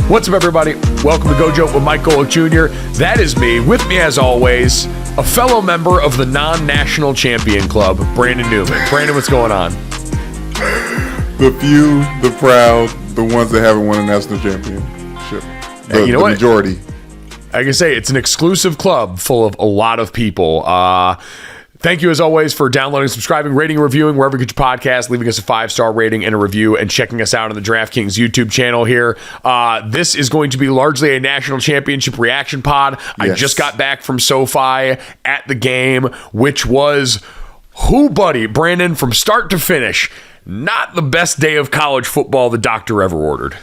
What's up, everybody? Welcome to Gojo with Mike Golick Jr. That is me. With me, as always, a fellow member of the non-national champion club, Brandon Newman. Brandon, what's going on? The few, the proud, the ones that haven't won a national championship. The majority. Like I say, it's an exclusive club full of a lot of people. Thank you, as always, for downloading, subscribing, rating, and reviewing wherever you get your podcast, leaving us a 5-star rating and a review, and checking us out on the DraftKings YouTube channel here. This is going to be largely a national championship reaction pod. Yes. I just got back from SoFi at the game, which was, buddy, Brandon, from start to finish, not the best day of college football the doctor ever ordered.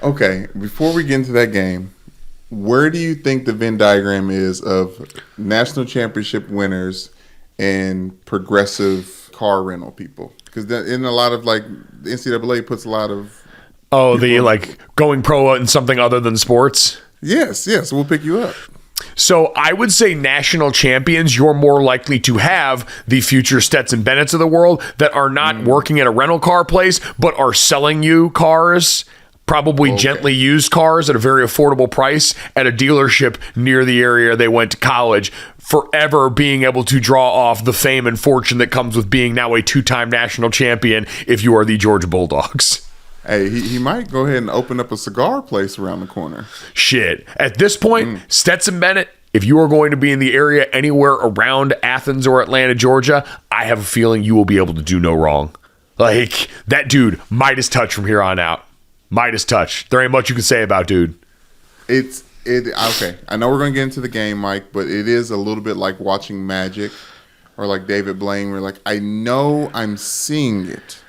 Okay, before we get into that game, where do you think the Venn diagram is of national championship winners and progressive car rental people? Because in a lot of, like, the NCAA puts a lot of... Oh, going pro in something other than sports? Yes, we'll pick you up. So I would say national champions, you're more likely to have the future Stetson Bennett's of the world that are not working at a rental car place, but are selling you cars, probably gently used cars at a very affordable price at a dealership near the area they went to college, forever being able to draw off the fame and fortune that comes with being now a 2-time national champion if you are the Georgia Bulldogs. Hey, he might go ahead and open up a cigar place around the corner. Shit. At this point, Stetson Bennett, if you are going to be in the area anywhere around Athens or Atlanta, Georgia, I have a feeling you will be able to do no wrong. Like, that dude, Midas touch from here on out. Midas touch. There ain't much you can say about dude. Okay. I know we're going to get into the game, Mike, but it is a little bit like watching Magic or like David Blaine, where, like, I know I'm seeing it,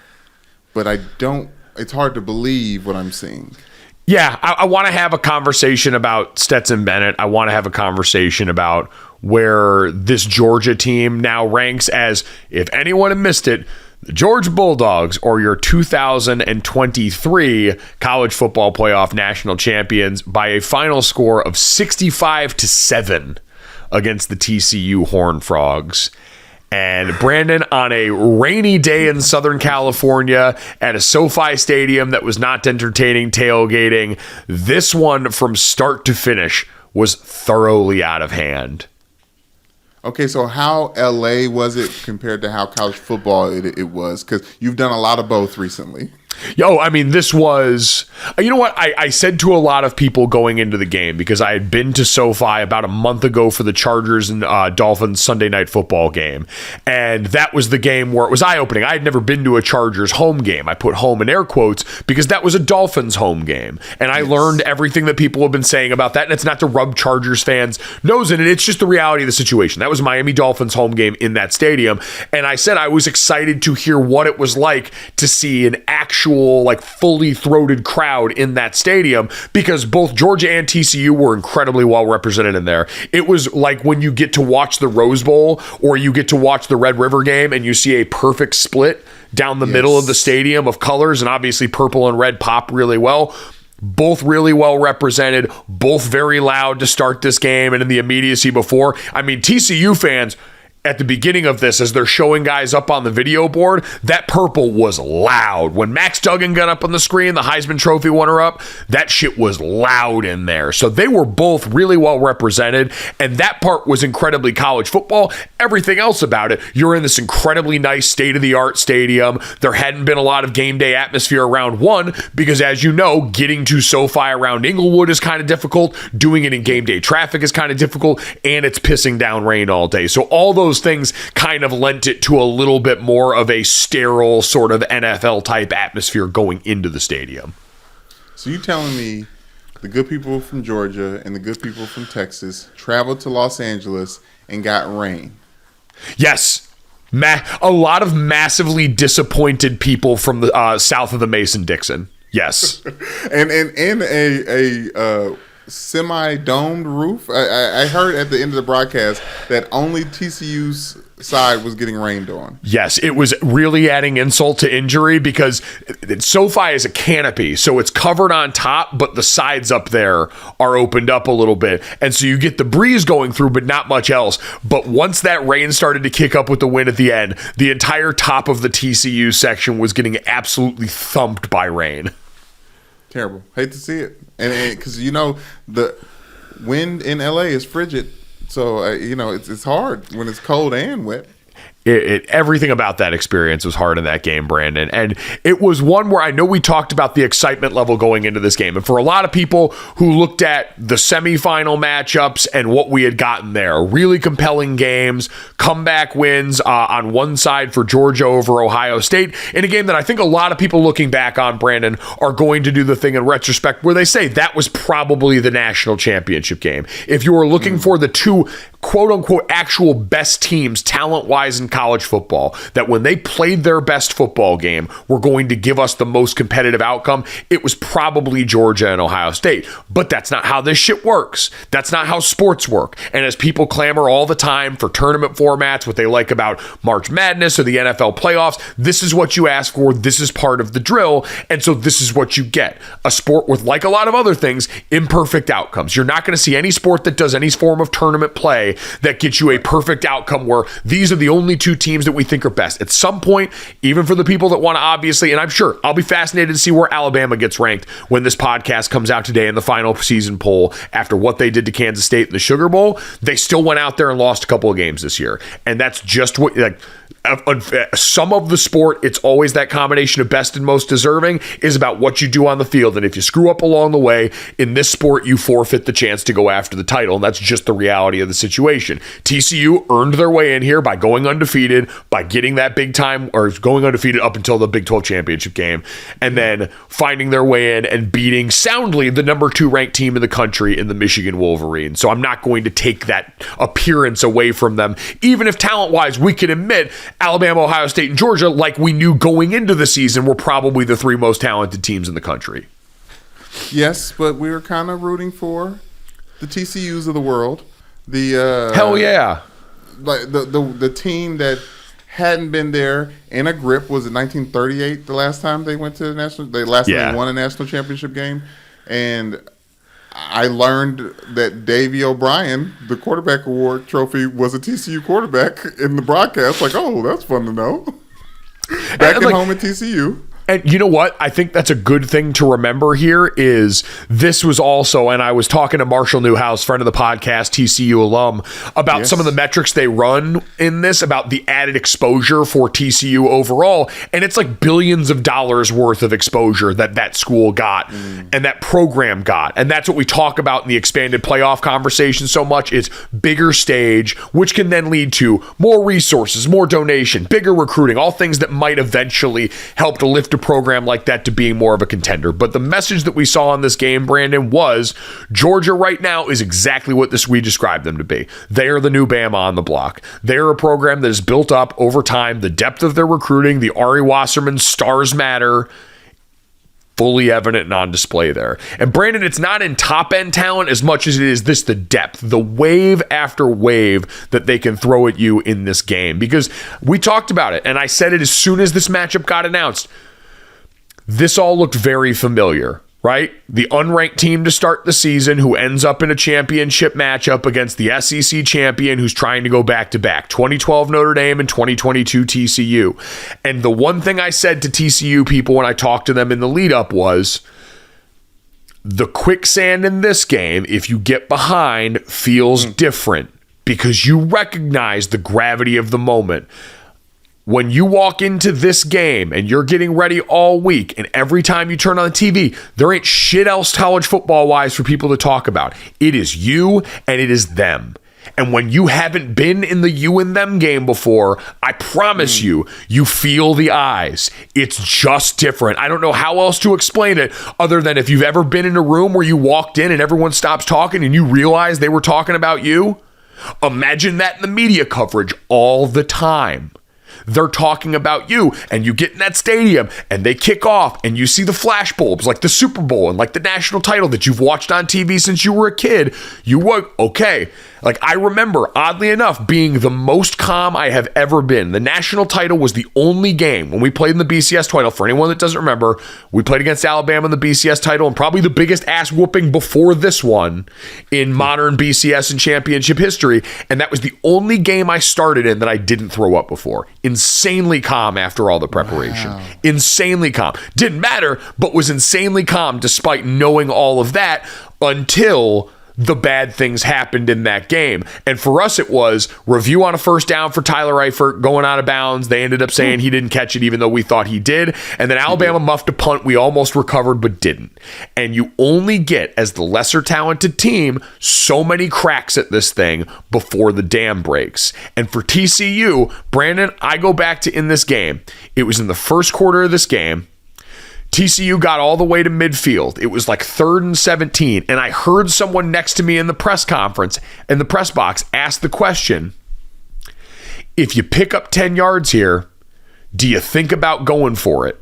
but I don't. It's hard to believe what I'm seeing. Yeah, I want to have a conversation about Stetson Bennett. I want to have a conversation about where this Georgia team now ranks as, if anyone had missed it, the Georgia Bulldogs, or your 2023 college football playoff national champions, by a final score of 65-7 against the TCU Horned Frogs. And Brandon, on a rainy day in Southern California at a SoFi stadium that was not entertaining tailgating, this one from start to finish was thoroughly out of hand. Okay, so how LA was it compared to how college football it was? Because you've done a lot of both recently. Yo, I mean, this was, you know what? I said to a lot of people going into the game, because I had been to SoFi about a month ago for the Chargers and Dolphins Sunday night football game. And that was the game where it was eye-opening. I had never been to a Chargers home game. I put home in air quotes because that was a Dolphins home game. And I learned everything that people have been saying about that. And it's not to rub Chargers fans' nose in it. It's just the reality of the situation. That was Miami Dolphins home game in that stadium. And I said I was excited to hear what it was like to see an actual, like, fully throated crowd in that stadium, because both Georgia and TCU were incredibly well represented in there. It was like when you get to watch the Rose Bowl or you get to watch the Red River game and you see a perfect split down the middle of the stadium of colors, and obviously purple and red pop really well. Both really well represented, both very loud to start this game and in the immediacy before. I mean, TCU fans, at the beginning of this, as they're showing guys up on the video board, that purple was loud. When Max Duggan got up on the screen, the Heisman Trophy runner-up, that shit was loud in there. So they were both really well represented, and that part was incredibly college football. Everything else about it, you're in this incredibly nice state-of-the-art stadium. There hadn't been a lot of game day atmosphere around one, because as you know, getting to SoFi around Inglewood is kind of difficult. Doing it in game day traffic is kind of difficult, and it's pissing down rain all day. So all those things kind of lent it to a little bit more of a sterile sort of NFL type atmosphere going into the stadium. So you telling me the good people from Georgia and the good people from Texas traveled to Los Angeles and got rain? Yes. A lot of massively disappointed people from the south of the Mason-Dixon. Yes. and a semi-domed roof. I heard at the end of the broadcast that only TCU's side was getting rained on. Yes, it was really adding insult to injury, because SoFi is a canopy, so it's covered on top, but the sides up there are opened up a little bit, and so you get the breeze going through, but not much else. But once that rain started to kick up with the wind at the end, the entire top of the TCU section was getting absolutely thumped by rain. Terrible. Hate to see it. And because, the wind in LA is frigid. So, it's hard when it's cold and wet. Everything about that experience was hard in that game, Brandon. And it was one where I know we talked about the excitement level going into this game. And for a lot of people who looked at the semifinal matchups and what we had gotten there, really compelling games, comeback wins on one side for Georgia over Ohio State, in a game that I think a lot of people looking back on, Brandon, are going to do the thing in retrospect where they say that was probably the national championship game. If you were looking for the two quote-unquote actual best teams talent-wise in college football, that when they played their best football game were going to give us the most competitive outcome, it was probably Georgia and Ohio State. But that's not how this shit works. That's not how sports work. And as people clamor all the time for tournament formats, what they like about March Madness or the NFL playoffs, this is what you ask for. This is part of the drill. And so this is what you get. A sport with, like a lot of other things, imperfect outcomes. You're not going to see any sport that does any form of tournament play that gets you a perfect outcome where these are the only two teams that we think are best. At some point, even for the people that want to obviously, and I'm sure I'll be fascinated to see where Alabama gets ranked when this podcast comes out today in the final season poll after what they did to Kansas State in the Sugar Bowl. They still went out there and lost a couple of games this year. And that's just what, some of the sport, it's always that combination of best and most deserving is about what you do on the field. And if you screw up along the way, in this sport, you forfeit the chance to go after the title. And that's just the reality of the situation. TCU earned their way in here by going undefeated, by getting that big time, or going undefeated up until the Big 12 championship game, and then finding their way in and beating soundly the number 2 ranked team in the country in the Michigan Wolverines. So I'm not going to take that appearance away from them, even if talent-wise we can admit Alabama, Ohio State, and Georgia, like we knew going into the season, were probably the 3 most talented teams in the country. Yes, but we were kind of rooting for the TCUs of the world. The hell yeah, like the team that hadn't been there in a grip. Was it 1938 the last time they went to the national? They won a national championship game, and I learned that Davey O'Brien, the quarterback award trophy, was a TCU quarterback in the broadcast. Like, oh, that's fun to know. Back at home at TCU. And you know what? I think that's a good thing to remember here is this was also, and I was talking to Marshall Newhouse, friend of the podcast, TCU alum, about some of the metrics they run in this, about the added exposure for TCU overall. And it's like billions of dollars worth of exposure that school got and that program got. And that's what we talk about in the expanded playoff conversation so much. It's bigger stage, which can then lead to more resources, more donation, bigger recruiting, all things that might eventually help to lift a program like that to being more of a contender. But the message that we saw in this game, Brandon, was Georgia right now is exactly what we described them to be. They are the new Bama on the block. They're a program that is built up over time. The depth of their recruiting, the Ari Wasserman stars matter, fully evident and on display there. And Brandon, it's not in top-end talent as much as it is the depth, the wave after wave that they can throw at you in this game. Because we talked about it, and I said it as soon as this matchup got announced. This all looked very familiar, right? The unranked team to start the season who ends up in a championship matchup against the SEC champion who's trying to go back-to-back. 2012 Notre Dame and 2022 TCU. And the one thing I said to TCU people when I talked to them in the lead-up was, the quicksand in this game, if you get behind, feels different because you recognize the gravity of the moment. When you walk into this game and you're getting ready all week, and every time you turn on the TV, there ain't shit else college football-wise for people to talk about. It is you and it is them. And when you haven't been in the you and them game before, I promise you feel the eyes. It's just different. I don't know how else to explain it other than if you've ever been in a room where you walked in and everyone stops talking and you realize they were talking about you. Imagine that in the media coverage all the time. They're talking about you, and you get in that stadium and they kick off and you see the flash bulbs like the Super Bowl and like the national title that you've watched on TV since you were a kid. You were, okay, Like, I remember, oddly enough, being the most calm I have ever been. The national title was the only game when we played in the BCS title. For anyone that doesn't remember, we played against Alabama in the BCS title, and probably the biggest ass whooping before this one in modern BCS and championship history. And that was the only game I started in that I didn't throw up before. Insanely calm after all the preparation. Wow. Insanely calm. Didn't matter, but was insanely calm despite knowing all of that until the bad things happened in that game. And for us, it was review on a first down for Tyler Eifert going out of bounds. They ended up saying he didn't catch it even though we thought he did. And then Alabama muffed a punt we almost recovered but didn't. And you only get, as the lesser talented team, so many cracks at this thing before the dam breaks. And for TCU, Brandon, I go back to in this game. It was in the first quarter of this game. TCU got all the way to midfield. It was like 3rd and 17. And I heard someone next to me in the press conference, in the press box, ask the question, if you pick up 10 yards here, do you think about going for it?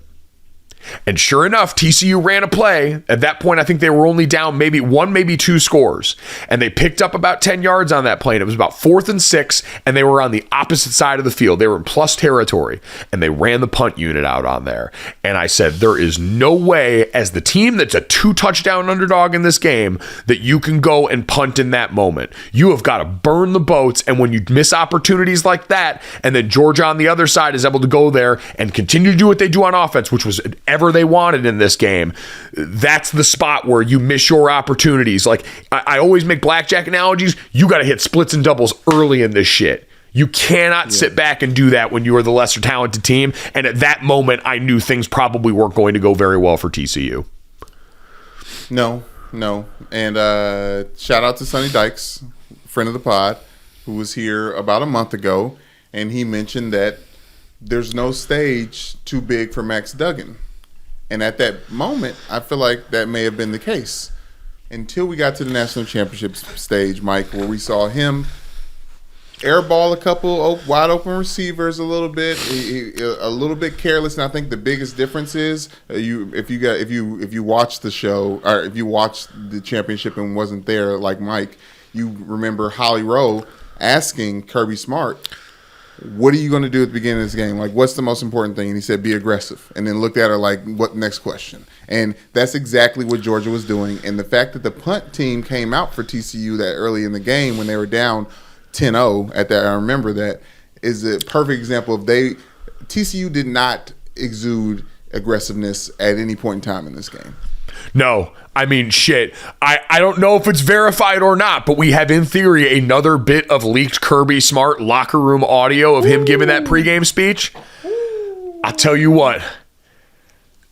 And sure enough, TCU ran a play. At that point, I think they were only down maybe 1, maybe 2 scores. And they picked up about 10 yards on that play. And it was about 4th and 6. And they were on the opposite side of the field. They were in plus territory. And they ran the punt unit out on there. And I said, there is no way, as the team that's a 2-touchdown underdog in this game, that you can go and punt in that moment. You have got to burn the boats. And when you miss opportunities like that, and then Georgia on the other side is able to go there and continue to do what they do on offense, which was ever they wanted in this game, that's the spot where you miss your opportunities. Like, I always make blackjack analogies. You got to hit splits and doubles early in this shit. You cannot sit back and do that when you are the lesser talented team. And at that moment, I knew things probably weren't going to go very well for TCU. No. And shout out to Sonny Dykes, friend of the pod, who was here about a month ago. And he mentioned that there's no stage too big for Max Duggan. And at that moment, I feel like that may have been the case until we got to the national championship stage, Mike, where we saw him airball a couple wide open receivers a little bit careless. And I think the biggest difference is if you watched the show, or if you watched the championship and wasn't there like Mike, you remember Holly Rowe asking Kirby Smart, what are you going to do at the beginning of this game? Like, what's the most important thing? And he said, be aggressive. And then looked at her like, what next question? And that's exactly what Georgia was doing. And the fact that the punt team came out for TCU that early in the game when they were down 10-0 at that, I remember that, is a perfect example of TCU did not exude aggressiveness at any point in time in this game. No, I mean, shit. I don't know if it's verified or not, but we have in theory another bit of leaked Kirby Smart locker room audio of him giving that pregame speech. I'll tell you what.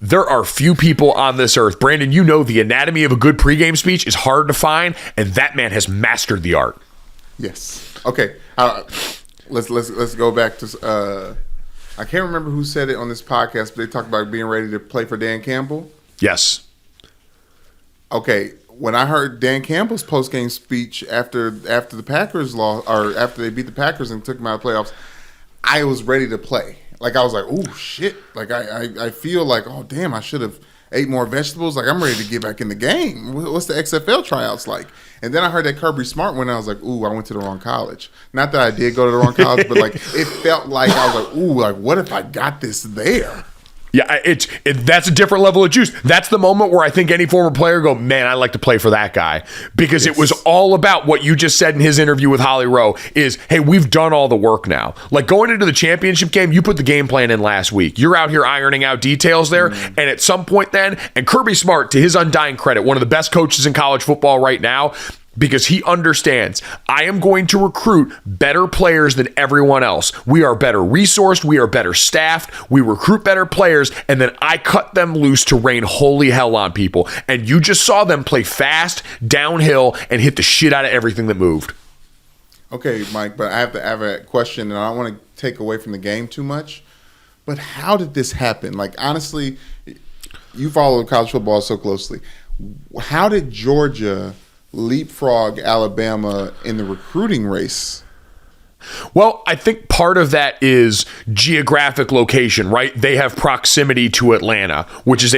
There are few people on this earth. Brandon, you know the anatomy of a good pregame speech is hard to find, and that man has mastered the art. Yes. Okay. Let's go back to I can't remember who said it on this podcast, but they talked about being ready to play for Dan Campbell. Yes. Okay, when I heard Dan Campbell's post-game speech after the Packers lost, or after they beat the Packers and took them out of the playoffs, I was ready to play. Like, I was like, oh, shit. Like, I feel like, oh, damn, I should have ate more vegetables. Like, I'm ready to get back in the game. What's the XFL tryouts like? And then I heard that Kirby Smart went, and I was like, ooh, I went to the wrong college. Not that I did go to the wrong college, but, like, it felt like I was like, ooh, like, what if I got this there? Yeah, that's a different level of juice. That's the moment where I think any former player go, man, I'd like to play for that guy. Because It was all about what you just said in his interview with Holly Rowe is, hey, we've done all the work now. Like, going into the championship game, you put the game plan in last week. You're out here ironing out details there. And at some point then, and Kirby Smart, to his undying credit, one of the best coaches in college football right now, because he understands, I am going to recruit better players than everyone else. We are better resourced. We are better staffed. We recruit better players, and then I cut them loose to rain holy hell on people. And you just saw them play fast, downhill, and hit the shit out of everything that moved. Okay, Mike, but I have a question, and I don't want to take away from the game too much. But how did this happen? Like, honestly, you follow college football so closely. How did Georgia leapfrog Alabama in the recruiting race Well, I think part of that is geographic location, right? They have proximity to Atlanta, which is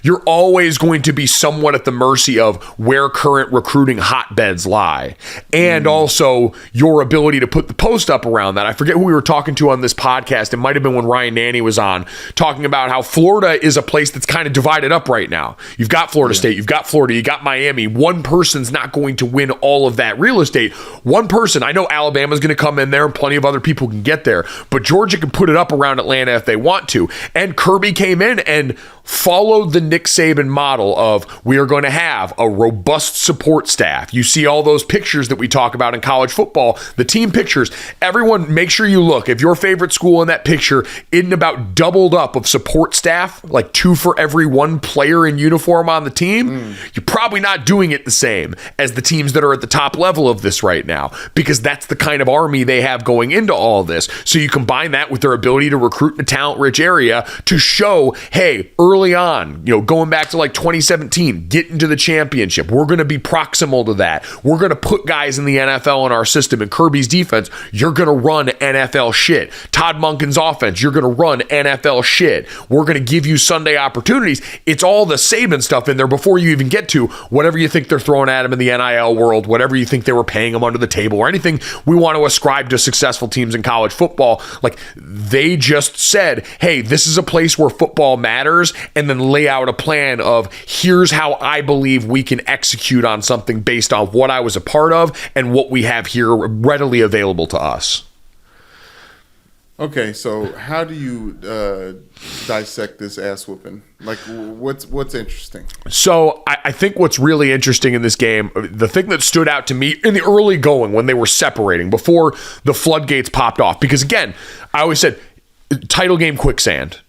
you're always going to be somewhat at the mercy of where current recruiting hotbeds lie. And also your ability to put the post up around that. I forget who we were talking to on this podcast. It might have been when Ryan Nanny was on, talking about how Florida is a place that's kind of divided up right now. You've got Florida State, you've got Florida, you got Miami. One person's not going to win all of that real estate. One person, I know Alabama's going to come in there and plenty of other people can get there, but Georgia can put it up around Atlanta if they want to. And Kirby came in and followed the Nick Saban model of, we are going to have a robust support staff. You see all those pictures that we talk about in college football, the team pictures. Everyone, make sure you look. If your favorite school in that picture isn't about doubled up of support staff, like 2 for every 1 player in uniform on the team, you're probably not doing it the same as the teams that are at the top level of this right now, because that's the kind of army they have going into all this. So you combine that with their ability to recruit in a talent-rich area to show, hey, early on, going back to like 2017, get into the championship. We're going to be proximal to that. We're going to put guys in the NFL in our system. In Kirby's defense, you're going to run NFL shit. Todd Monken's offense, you're going to run NFL shit. We're going to give you Sunday opportunities. It's all the Saban stuff in there before you even get to whatever you think they're throwing at him in the NIL world, whatever you think they were paying him under the table, or anything we want to ascribe to successful teams in college football. Like, they just said, hey, this is a place where football matters, and then lay out a plan of, here's how I believe we can execute on something based on what I was a part of and what we have here readily available to us. Okay, so how do you dissect this ass whooping? Like, what's interesting? So I think what's really interesting in this game, the thing that stood out to me in the early going when they were separating, before the floodgates popped off, because again, I always said, title game quicksand.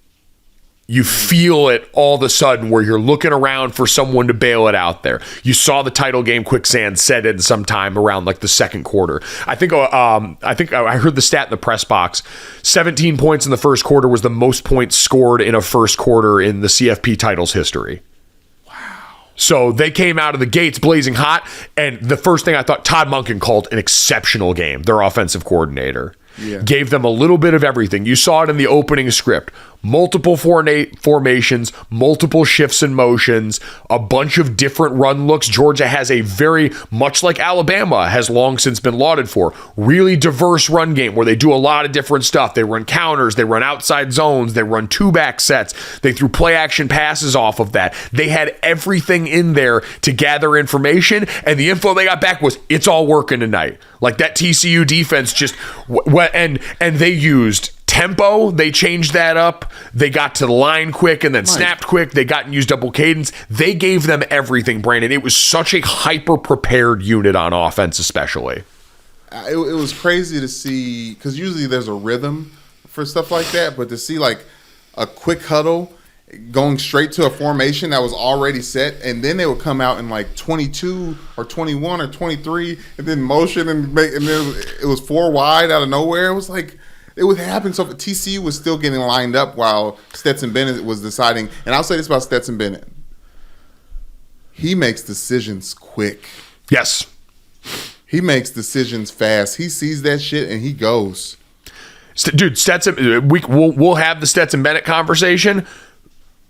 You feel it all of a sudden where you're looking around for someone to bail it out there. You saw the title game quicksand set in sometime around like the second quarter. I think I heard the stat in the press box. 17 points in the first quarter was the most points scored in a first quarter in the CFP titles history. So they came out of the gates blazing hot, and the first thing I thought, Todd Monken called an exceptional game, their offensive coordinator. Yeah. Gave them a little bit of everything. You saw it in the opening script. Multiple formations, multiple shifts and motions, a bunch of different run looks. Georgia has a very, much like Alabama has long since been lauded for, really diverse run game where they do a lot of different stuff. They run counters, they run outside zones, they run 2-back sets, they threw play action passes off of that. They had everything in there to gather information, and the info they got back was, it's all working tonight. Like, that TCU defense just, and they used tempo, they changed that up. They got to the line quick and then snapped quick. They got and used double cadence. They gave them everything, Brandon. It was such a hyper-prepared unit on offense, especially. It was crazy to see, because usually there's a rhythm for stuff like that, but to see like a quick huddle going straight to a formation that was already set, and then they would come out in like 22 or 21 or 23 and then motion and then it was 4 wide out of nowhere. It was like, it would happen. So TCU was still getting lined up while Stetson Bennett was deciding. And I'll say this about Stetson Bennett. He makes decisions quick. Yes. He makes decisions fast. He sees that shit and he goes. Dude, Stetson, we'll have the Stetson Bennett conversation.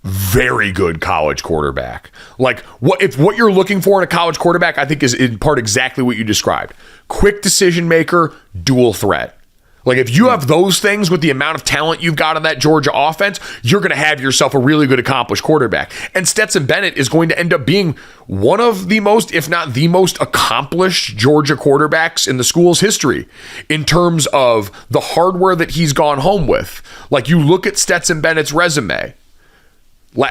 Very good college quarterback. Like, what you're looking for in a college quarterback, I think, is in part exactly what you described. Quick decision maker, dual threat. Like, if you have those things with the amount of talent you've got on that Georgia offense, you're going to have yourself a really good accomplished quarterback. And Stetson Bennett is going to end up being one of the most, if not the most accomplished Georgia quarterbacks in the school's history in terms of the hardware that he's gone home with. Like, you look at Stetson Bennett's resume.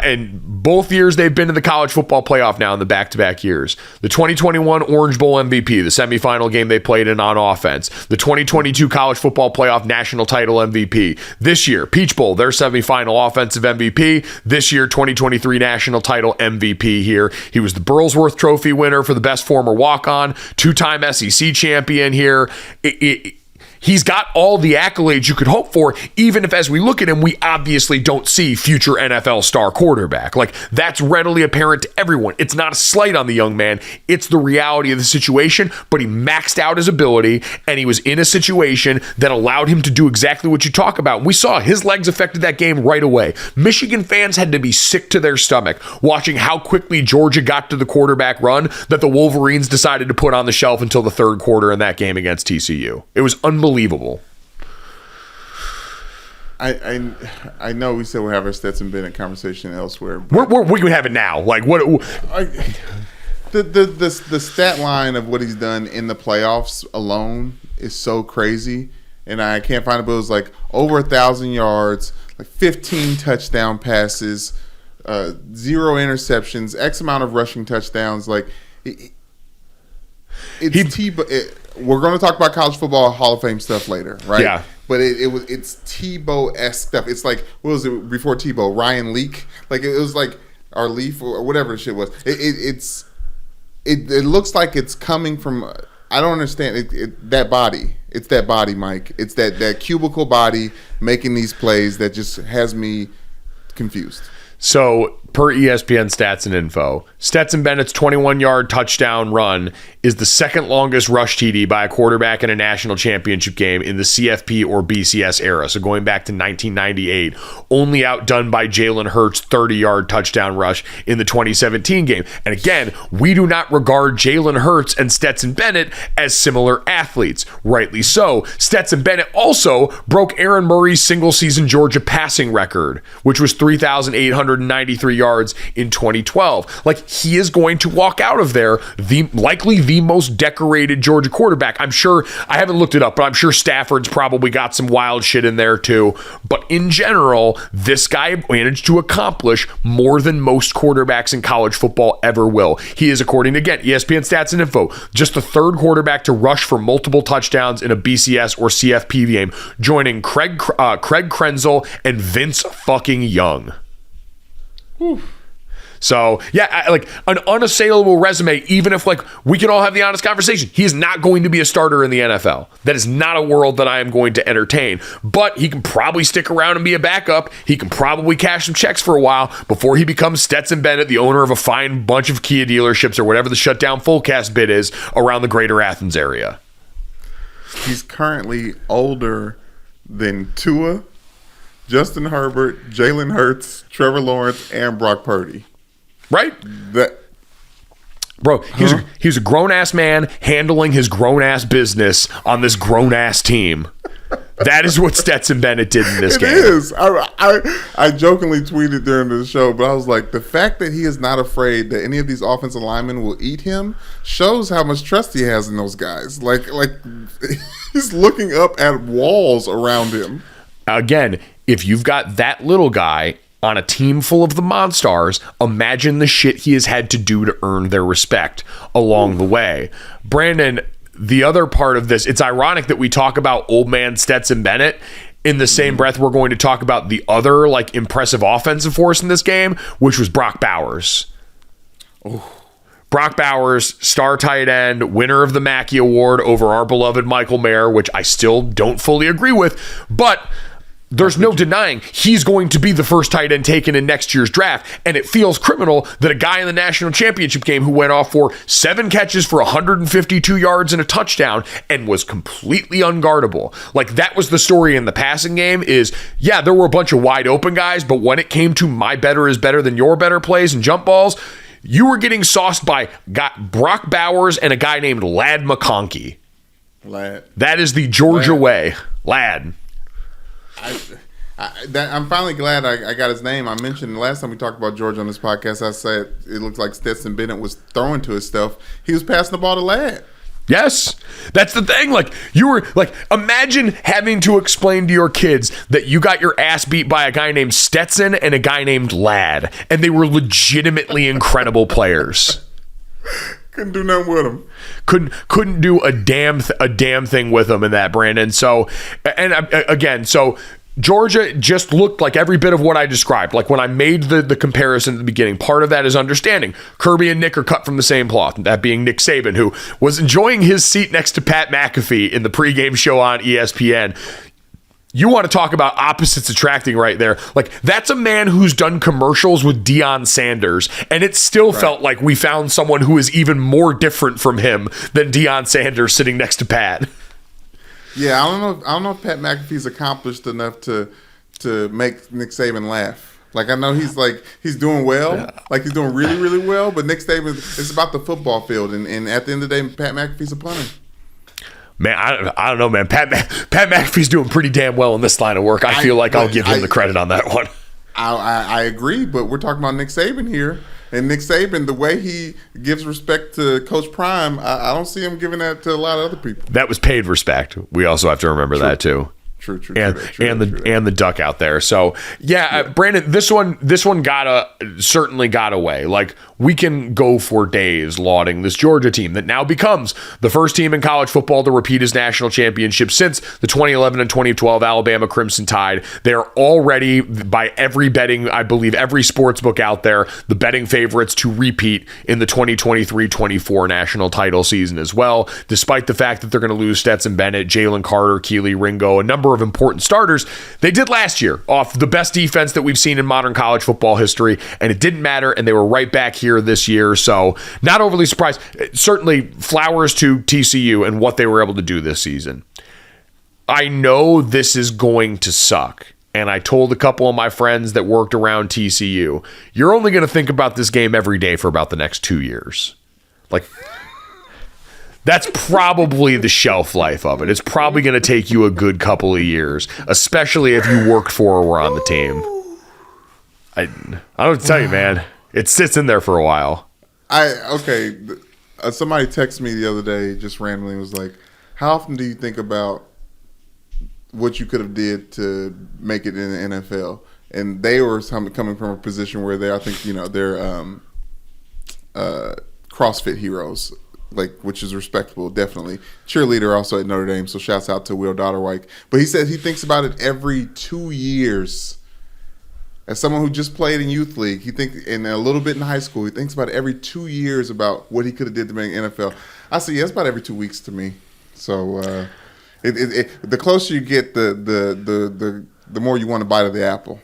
And both years they've been to the college football playoff now in the back-to-back years. The 2021 Orange Bowl MVP, the semifinal game they played in on offense. The 2022 college football playoff national title MVP. This year, Peach Bowl, their semifinal offensive MVP. This year, 2023 national title MVP here. He was the Burlsworth Trophy winner for the best former walk-on. 2-time SEC champion here. he's got all the accolades you could hope for, even if as we look at him, we obviously don't see future NFL star quarterback. Like, that's readily apparent to everyone. It's not a slight on the young man. It's the reality of the situation, but he maxed out his ability, and he was in a situation that allowed him to do exactly what you talk about. We saw his legs affected that game right away. Michigan fans had to be sick to their stomach watching how quickly Georgia got to the quarterback run that the Wolverines decided to put on the shelf until the third quarter in that game against TCU. It was unbelievable. I know we said we'll have our Stetson Bennett conversation elsewhere. We can have it now. Like, what? The stat line of what he's done in the playoffs alone is so crazy, and I can't find it, but it was like over 1,000 yards, like 15 touchdown passes, 0 interceptions, X amount of rushing touchdowns. Like, we're going to talk about college football Hall of Fame stuff later, right? Yeah. But it's Tebow-esque stuff. It's like, what was it before Tebow? Ryan Leak? Like, it was like, or Leaf, or whatever the shit was. It looks like it's coming from, I don't understand, that body. It's that body, Mike. It's that cubicle body making these plays that just has me confused. So, per ESPN stats and info, Stetson Bennett's 21-yard touchdown run is the second longest rush TD by a quarterback in a national championship game in the CFP or BCS era. So going back to 1998, only outdone by Jalen Hurts' 30-yard touchdown rush in the 2017 game. And again, we do not regard Jalen Hurts and Stetson Bennett as similar athletes. Rightly so. Stetson Bennett also broke Aaron Murray's single-season Georgia passing record, which was 3,893 yards in 2012. Like, he is going to walk out of there likely the most decorated Georgia quarterback. I'm sure, I haven't looked it up, but I'm sure Stafford's probably got some wild shit in there too. But in general, this guy managed to accomplish more than most quarterbacks in college football ever will. He is, according to, again, ESPN stats and info, just the third quarterback to rush for multiple touchdowns in a BCS or CFP game, joining Craig Krenzel and Vince fucking Young. Whew. So, yeah, like an unassailable resume, even if, like, we can all have the honest conversation. He is not going to be a starter in the NFL. That is not a world that I am going to entertain. But he can probably stick around and be a backup. He can probably cash some checks for a while before he becomes Stetson Bennett, the owner of a fine bunch of Kia dealerships or whatever the shutdown fullcast bid is around the greater Athens area. He's currently older than Tua, Justin Herbert, Jalen Hurts, Trevor Lawrence, and Brock Purdy. Right? Bro, he's a grown-ass man handling his grown-ass business on this grown-ass team. That is what Stetson Bennett did in this game. It is. I jokingly tweeted during the show, but I was like, the fact that he is not afraid that any of these offensive linemen will eat him shows how much trust he has in those guys. Like he's looking up at walls around him. Again, if you've got that little guy on a team full of the Monstars, imagine the shit he has had to do to earn their respect along the way. Brandon, the other part of this, it's ironic that we talk about old man Stetson Bennett. In the same breath, we're going to talk about the other, like, impressive offensive force in this game, which was Brock Bowers. Oh. Brock Bowers, star tight end, winner of the Mackey Award over our beloved Michael Mayer, which I still don't fully agree with, but there's no denying he's going to be the first tight end taken in next year's draft. And it feels criminal that a guy in the national championship game who went off for 7 catches for 152 yards and a touchdown and was completely unguardable. Like, that was the story in the passing game is, yeah, there were a bunch of wide open guys, but when it came to my better is better than your better plays and jump balls, you were getting sauced by Brock Bowers and a guy named Ladd McConkey. Ladd. That is the Georgia way. Ladd. I'm finally glad I got his name. I mentioned the last time we talked about Georgia on this podcast, I said it looked like Stetson Bennett was throwing to his stuff. He was passing the ball to Ladd. Yes, that's the thing. Like, you were like, imagine having to explain to your kids that you got your ass beat by a guy named Stetson and a guy named Ladd, and they were legitimately incredible players. Couldn't do nothing with him. Couldn't do a damn thing with him in that, Brandon. So, and again, so Georgia just looked like every bit of what I described. Like when I made the comparison at the beginning, part of that is understanding Kirby and Nick are cut from the same cloth, that being Nick Saban, who was enjoying his seat next to Pat McAfee in the pregame show on ESPN. You want to talk about opposites attracting right there. Like, that's a man who's done commercials with Deion Sanders, and it still felt like we found someone who is even more different from him than Deion Sanders sitting next to Pat. Yeah, I don't know if Pat McAfee's accomplished enough to make Nick Saban laugh. Like, I know he's doing well, like he's doing really, really well, but Nick Saban, it's about the football field, and at the end of the day, Pat McAfee's a punter. Man, I don't know, man. Pat McAfee's doing pretty damn well in this line of work. I feel like I'll give him the credit on that one. I agree, but we're talking about Nick Saban here. And Nick Saban, the way he gives respect to Coach Prime, I don't see him giving that to a lot of other people. That was paid respect. We also have to remember that too. True. And the duck out there. So yeah. Brandon, this one certainly got away. Like, we can go for days lauding this Georgia team that now becomes the first team in college football to repeat as national championship since the 2011 and 2012 Alabama Crimson Tide. They're already, by every betting, I believe every sports book out there, the betting favorites to repeat in the 2023-24 national title season as well, despite the fact that they're going to lose Stetson Bennett, Jalen Carter, Keely Ringo, a number of important starters. They did last year off the best defense that we've seen in modern college football history, and it didn't matter, and they were right back here this year. So not overly surprised. Certainly flowers to TCU and what they were able to do this season. I know this is going to suck, and I told a couple of my friends that worked around TCU, you're only going to think about this game every day for about the next 2 years. Like, that's probably the shelf life of it. It's probably going to take you a good couple of years, especially if you worked for or were on the team. I don't know what to tell you, man. It sits in there for a while. Somebody texted me the other day just randomly and was like, how often do you think about what you could have did to make it in the NFL? And they were coming from a position where they're CrossFit heroes. Like, which is respectable, definitely. Cheerleader also at Notre Dame, so shouts out to Will Dotterwike. But he said he thinks about it every 2 years. As someone who just played in youth league, he thinks, and a little bit in high school, he thinks about it every 2 years about what he could have did to make NFL. I say, yeah, it's about every 2 weeks to me. So the closer you get, the more you want to bite of the apple.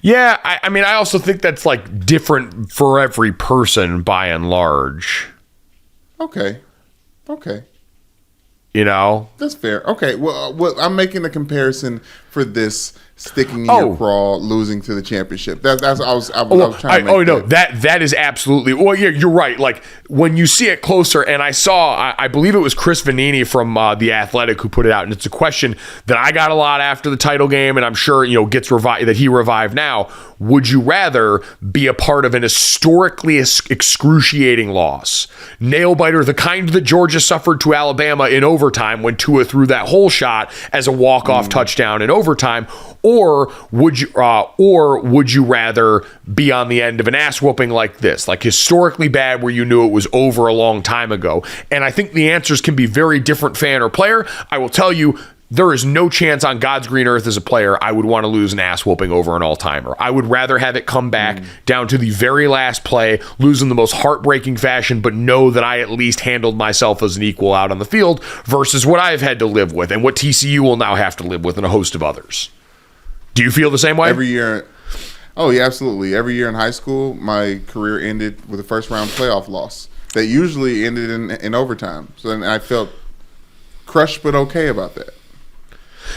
Yeah, I mean, I also think that's like different for every person by and large. Okay. You know? That's fair. Okay, well, I'm making a comparison for this sticking in your craw, losing to the championship. I was trying to make that is absolutely. Well, yeah, you're right. Like, when you see it closer, and I believe it was Chris Vanini from The Athletic who put it out, and it's a question that I got a lot after the title game, and I'm sure gets revived, that he revived now. Would you rather be a part of an historically excruciating loss, nail biter, the kind that Georgia suffered to Alabama in overtime when Tua threw that whole shot as a walk-off touchdown in overtime, or would you rather be on the end of an ass whooping like this, like historically bad, where you knew it was over a long time ago? And I think the answers can be very different, fan or player. I will tell you, there is no chance on God's green earth as a player I would want to lose an ass whooping over an all-timer. I would rather have it come back down to the very last play, lose in the most heartbreaking fashion, but know that I at least handled myself as an equal out on the field, versus what I've had to live with and what TCU will now have to live with and a host of others. Do you feel the same way? Every year. Oh, yeah, absolutely. Every year in high school, my career ended with a first-round playoff loss that usually ended in overtime. So then I felt crushed but okay about that.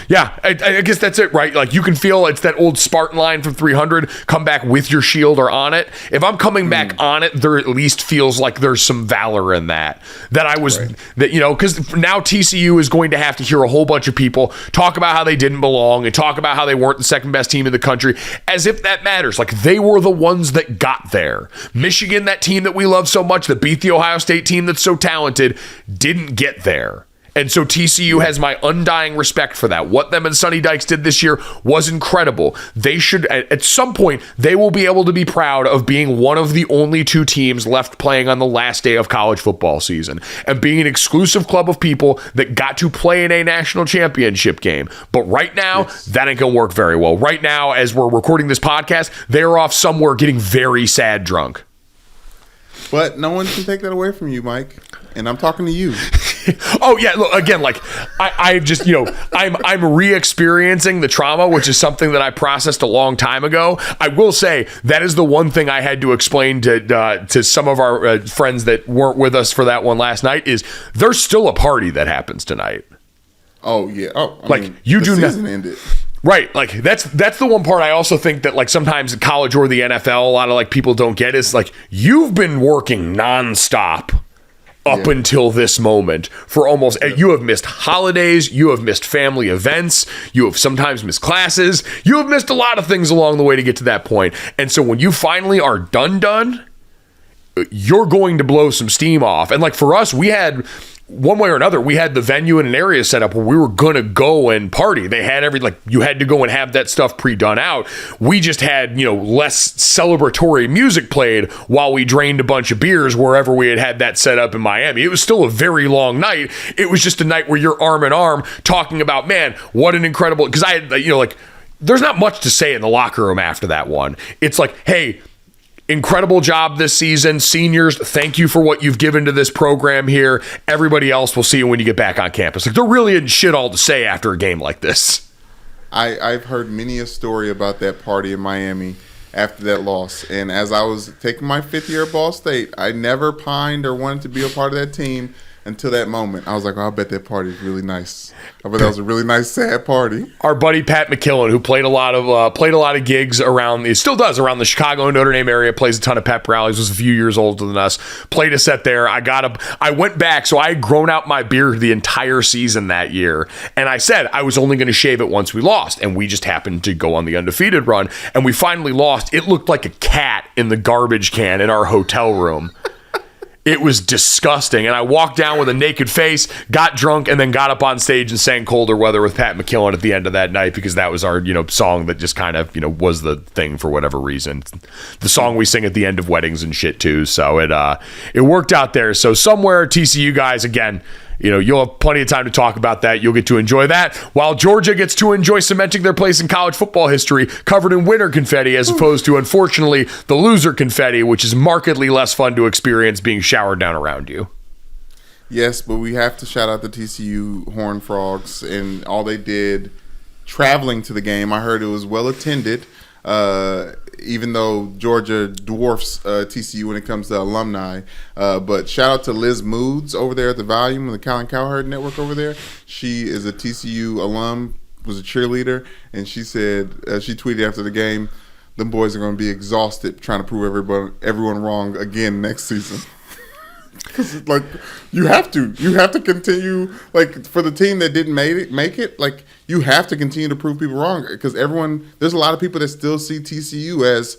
Yeah, I guess that's it, right? Like, you can feel it's that old Spartan line from 300, come back with your shield or on it. If I'm coming back on it, there at least feels like there's some valor in that. That I was, because now TCU is going to have to hear a whole bunch of people talk about how they didn't belong and talk about how they weren't the second best team in the country, as if that matters. Like, they were the ones that got there. Michigan, that team that we love so much, that beat the Ohio State team that's so talented, didn't get there. And so TCU has my undying respect for that. What them and Sonny Dykes did this year was incredible. They should, at some point, they will be able to be proud of being one of the only two teams left playing on the last day of college football season and being an exclusive club of people that got to play in a national championship game. But right now, that ain't gonna work very well. Right now, as we're recording this podcast, they're off somewhere getting very sad drunk. But no one can take that away from you, Mike. And I'm talking to you. Oh yeah, look, again, like I just, I'm re-experiencing the trauma, which is something that I processed a long time ago. I will say that is the one thing I had to explain to some of our friends that weren't with us for that one last night is there's still a party that happens tonight. Oh yeah. Oh, I mean, you do not ended. Right, like that's the one part I also think that like sometimes in college or the NFL, a lot of like people don't get is like you've been working nonstop up until this moment for almost you have missed holidays, you have missed family events, you have sometimes missed classes, you have missed a lot of things along the way to get to that point. And so when you finally are done, you're going to blow some steam off. And like for us, we had one way or another, we had the venue in an area set up where we were going to go and party. They had you had to go and have that stuff pre-done out. We just had, less celebratory music played while we drained a bunch of beers wherever we had that set up in Miami. It was still a very long night. It was just a night where you're arm in arm talking about, man, what an incredible, because I had, there's not much to say in the locker room after that one. It's like, hey, incredible job this season. Seniors, thank you for what you've given to this program here. Everybody else, we'll see you when you get back on campus. Like, there really isn't shit all to say after a game like this. I've heard many a story about that party in Miami after that loss. And as I was taking my fifth year at Ball State, I never pined or wanted to be a part of that team until that moment. I was like, I bet that party is really nice. I bet that was a really nice, sad party. Our buddy Pat McKillen, who played a lot of gigs around, it still does around the Chicago and Notre Dame area, plays a ton of pep rallies, was a few years older than us, played a set there. I went back, so I had grown out my beard the entire season that year, and I said I was only going to shave it once we lost, and we just happened to go on the undefeated run, and we finally lost. It looked like a cat in the garbage can in our hotel room. It was disgusting. And I walked down with a naked face, got drunk, and then got up on stage and sang Colder Weather with Pat McKillen at the end of that night because that was our, song that just kind of, was the thing for whatever reason. The song we sing at the end of weddings and shit too. So it worked out there. So somewhere TCU guys, again, you'll have plenty of time to talk about that. You'll get to enjoy that while Georgia gets to enjoy cementing their place in college football history covered in winner confetti as opposed to, unfortunately, the loser confetti, which is markedly less fun to experience being showered down around you. Yes, but we have to shout out the TCU Horned Frogs and all they did traveling to the game. I heard it was well attended. Even though Georgia dwarfs TCU when it comes to alumni. But shout out to Liz Moods over there at the Volume and the Colin Cowherd Network over there. She is a TCU alum, was a cheerleader, and she said, she tweeted after the game, them boys are going to be exhausted trying to prove everyone wrong again next season. Because you have to continue, for the team that didn't make it, you have to continue to prove people wrong because there's a lot of people that still see TCU as,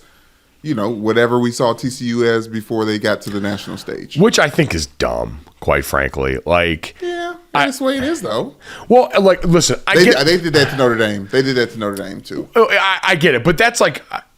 whatever we saw TCU as before they got to the national stage. Which I think is dumb, quite frankly. Yeah, that's the way it is, though. Well, listen, they did that to Notre Dame. They did that to Notre Dame, too. I get it, but that's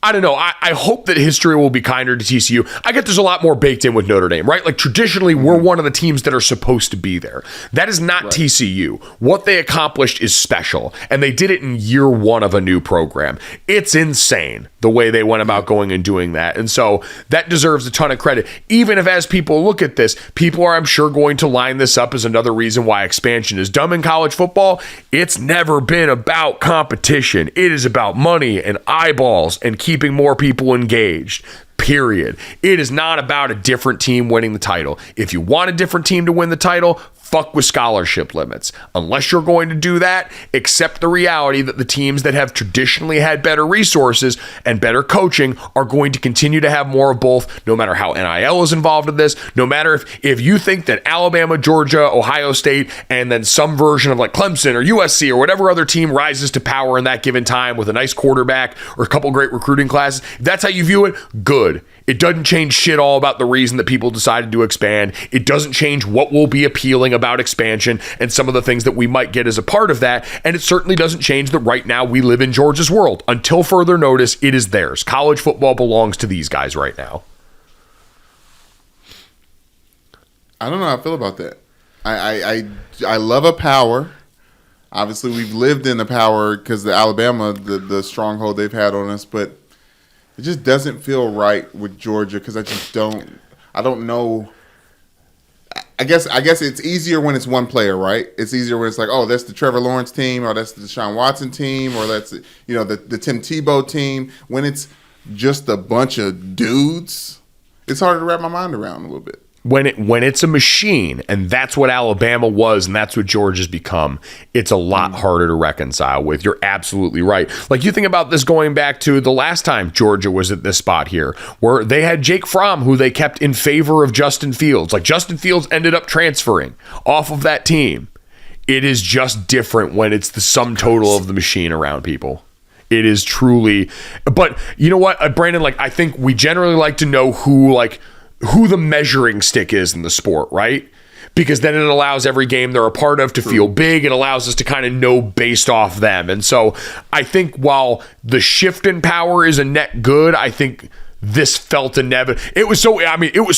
I don't know. I hope that history will be kinder to TCU. I get there's a lot more baked in with Notre Dame, right? Traditionally, we're one of the teams that are supposed to be there. That is not right. TCU. What they accomplished is special, and they did it in year one of a new program. It's insane the way they went about going and doing that, and so that deserves a ton of credit. Even if, as people look at this, people are, I'm sure, going to line this up as another reason why expansion is dumb in college football. It's never been about competition. It is about money and eyeballs and keeping more people engaged. Period. It is not about a different team winning the title. If you want a different team to win the title, fuck with scholarship limits. Unless you're going to do that, accept the reality that the teams that have traditionally had better resources and better coaching are going to continue to have more of both, no matter how NIL is involved in this, no matter if you think that Alabama, Georgia, Ohio State, and then some version of Clemson or USC or whatever other team rises to power in that given time with a nice quarterback or a couple great recruiting classes, if that's how you view it, good. It doesn't change shit all about the reason that people decided to expand. It doesn't change what will be appealing about expansion and some of the things that we might get as a part of that. And it certainly doesn't change that right now we live in Georgia's world. Until further notice, it is theirs. College football belongs to these guys right now. I don't know how I feel about that. I love a power. Obviously, we've lived in the power because the Alabama, the stronghold they've had on us, but it just doesn't feel right with Georgia because I don't know. I guess it's easier when it's one player, right? It's easier when it's like, oh, that's the Trevor Lawrence team, or that's the Deshaun Watson team, or that's the Tim Tebow team. When it's just a bunch of dudes, it's harder to wrap my mind around a little bit. When it's a machine, and that's what Alabama was, and that's what Georgia's become, it's a lot harder to reconcile with. You're absolutely right. Like, you think about this going back to the last time Georgia was at this spot here, where they had Jake Fromm, who they kept in favor of Justin Fields. Like, Justin Fields ended up transferring off of that team. It is just different when it's the sum total of the machine around people. It is truly. But you know what, Brandon? Like, I think we generally like to know who the measuring stick is in the sport, right? Because then it allows every game they're a part of to feel big. It allows us to kind of know based off them. And so I think while the shift in power is a net good, I think this felt inevitable. It was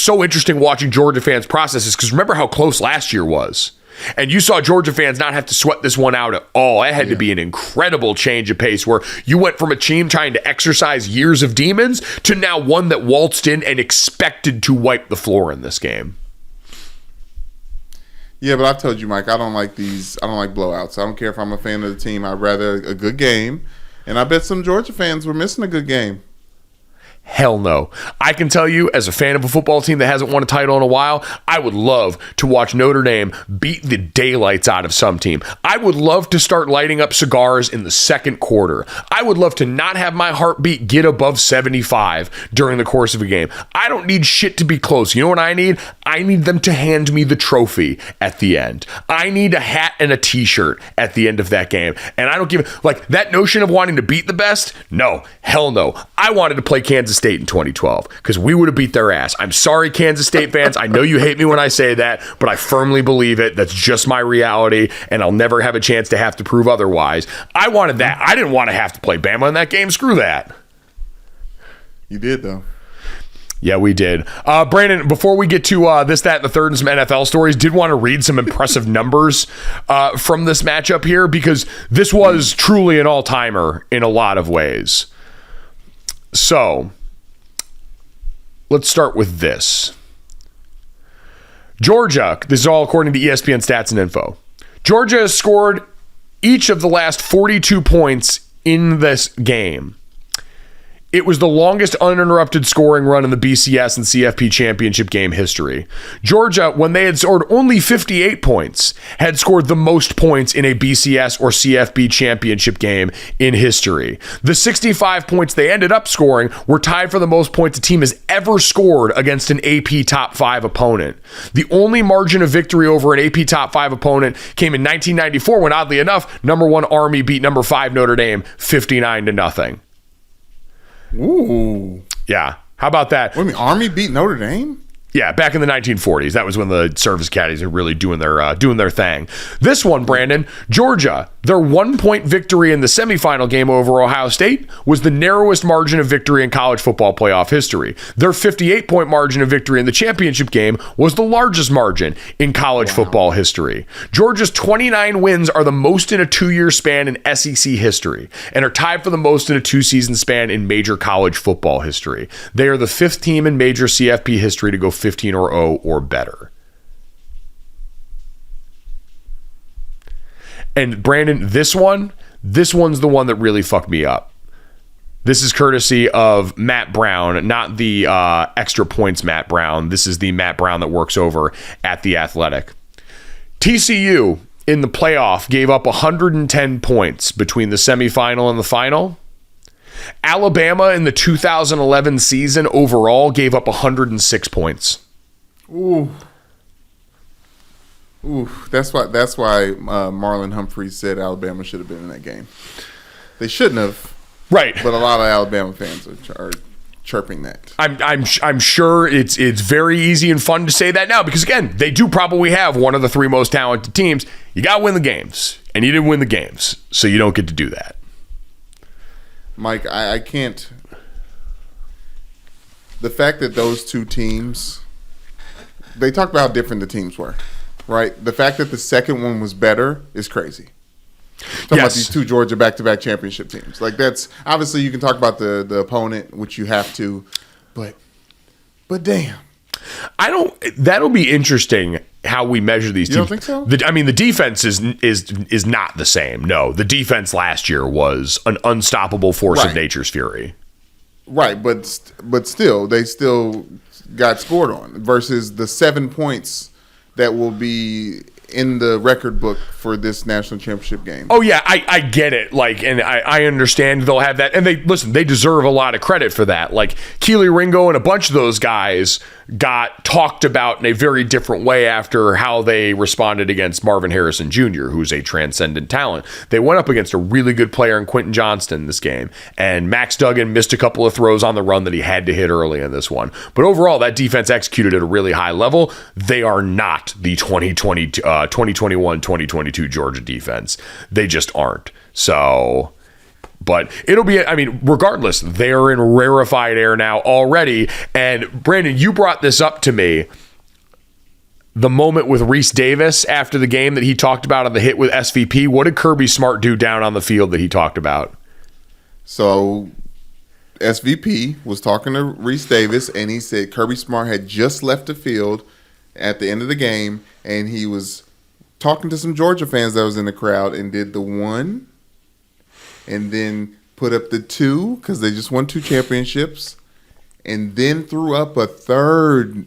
so interesting watching Georgia fans process this, because remember how close last year was. And you saw Georgia fans not have to sweat this one out at all. It had to be an incredible change of pace where you went from a team trying to exercise years of demons to now one that waltzed in and expected to wipe the floor in this game. Yeah, but I've told you, Mike, I don't like blowouts. I don't care if I'm a fan of the team. I'd rather a good game. And I bet some Georgia fans were missing a good game. Hell no. I can tell you, as a fan of a football team that hasn't won a title in a while, I would love to watch Notre Dame beat the daylights out of some team. I would love to start lighting up cigars in the second quarter. I would love to not have my heartbeat get above 75 during the course of a game. I don't need shit to be close. You know what I need? I need them to hand me the trophy at the end. I need a hat and a t-shirt at the end of that game. And I don't give, like, that notion of wanting to beat the best? No. Hell no. I wanted to play Kansas State in 2012 because we would have beat their ass. I'm sorry, Kansas State fans. I know you hate me when I say that, but I firmly believe it. That's just my reality, and I'll never have a chance to have to prove otherwise. I wanted that. I didn't want to have to play Bama in that game. Screw that. You did, though. Yeah, we did. Brandon, before we get to this, that, and the third and some NFL stories, did want to read some impressive numbers from this matchup here, because this was truly an all-timer in a lot of ways. So let's start with this. Georgia, this is all according to ESPN Stats and Info. Georgia has scored each of the last 42 points in this game. It was the longest uninterrupted scoring run in the BCS and CFP championship game history. Georgia, when they had scored only 58 points, had scored the most points in a BCS or CFP championship game in history. The 65 points they ended up scoring were tied for the most points a team has ever scored against an AP Top 5 opponent. The only margin of victory over an AP Top 5 opponent came in 1994 when, oddly enough, number 1 Army beat number 5 Notre Dame 59-0. Ooh. Yeah. How about that? What do you mean, Army beat Notre Dame? Yeah, back in the 1940s. That was when the service caddies were really doing their thing. This one, Brandon, Georgia, their 1-point victory in the semifinal game over Ohio State was the narrowest margin of victory in college football playoff history. Their 58-point margin of victory in the championship game was the largest margin in college football history. Georgia's 29 wins are the most in a 2-year span in SEC history and are tied for the most in a 2-season span in major college football history. They are the 5th team in major CFP history to go 15-0 or better. And Brandon, this one's the one that really fucked me up. This is courtesy of Matt Brown, not the extra points Matt Brown. This is the Matt Brown that works over at The Athletic. TCU in the playoff gave up 110 points between the semifinal and the final. Alabama in the 2011 season overall gave up 106 points. Ooh. That's why Marlon Humphreys said Alabama should have been in that game. They shouldn't have. Right. But a lot of Alabama fans are chirping that. I'm sure it's very easy and fun to say that now because, again, they do probably have one of the three most talented teams. You got to win the games, and you didn't win the games, so you don't get to do that. Mike, I can't. The fact that those two teams, they talked about how different the teams were, right? The fact that the second one was better is crazy. Talking about these two Georgia back-to-back championship teams. Like, that's obviously you can talk about the opponent, which you have to, but damn. That'll be interesting how we measure these teams. You don't think so? The defense is not the same. No, the defense last year was an unstoppable force of nature's fury. Right, but still, they still got scored on versus the 7 points that will be in the record book for this national championship game. Oh yeah, I get it. Like, and I understand they'll have that, and they deserve a lot of credit for that. Like Keely Ringo and a bunch of those guys got talked about in a very different way after how they responded against Marvin Harrison Jr., who's a transcendent talent. They went up against a really good player in Quentin Johnston this game, and Max Duggan missed a couple of throws on the run that he had to hit early in this one. But overall, that defense executed at a really high level. They are not the 2021-2022 Georgia defense. They just aren't. So... But it'll be, regardless, they're in rarefied air now already. And Brandon, you brought this up to me. The moment with Reese Davis after the game that he talked about on the hit with SVP. What did Kirby Smart do down on the field that he talked about? So SVP was talking to Reese Davis, and he said Kirby Smart had just left the field at the end of the game, and he was talking to some Georgia fans that was in the crowd and did the one and then put up the 2 because they just won 2 championships, and then threw up a third.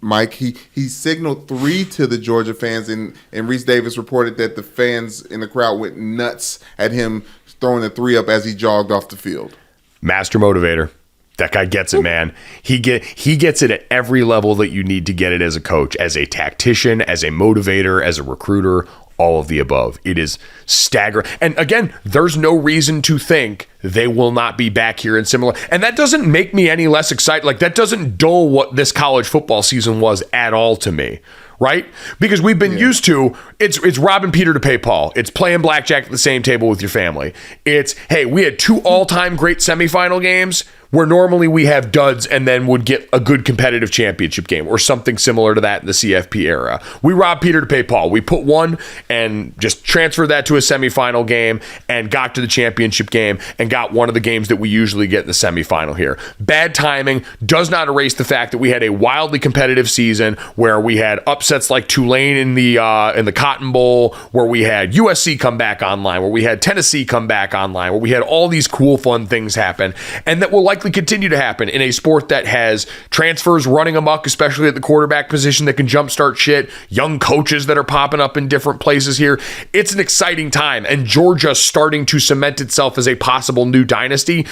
Mike, he signaled 3 to the Georgia fans, and Reese Davis reported that the fans in the crowd went nuts at him throwing the 3 up as he jogged off the field. Master motivator. That guy gets it, man. He gets it at every level that you need to get it as a coach, as a tactician, as a motivator, as a recruiter. All of the above. It is staggering. And again, there's no reason to think they will not be back here in similar. And that doesn't make me any less excited. Like, that doesn't dull what this college football season was at all to me, right? Because we've been used to, it's robbing Peter to pay Paul. It's playing blackjack at the same table with your family. It's, hey, we had 2 all-time great semifinal games where normally we have duds and then would get a good competitive championship game or something similar to that in the CFP era. We robbed Peter to pay Paul. We put one and just transferred that to a semifinal game and got to the championship game and got one of the games that we usually get in the semifinal here. Bad timing does not erase the fact that we had a wildly competitive season where we had upsets like Tulane in the Cotton Bowl, where we had USC come back online, where we had Tennessee come back online, where we had all these cool, fun things happen, and that will likely continue to happen in a sport that has transfers running amok, especially at the quarterback position, that can jumpstart shit, young coaches that are popping up in different places here. It's an exciting time, and Georgia starting to cement itself as a possible new dynasty,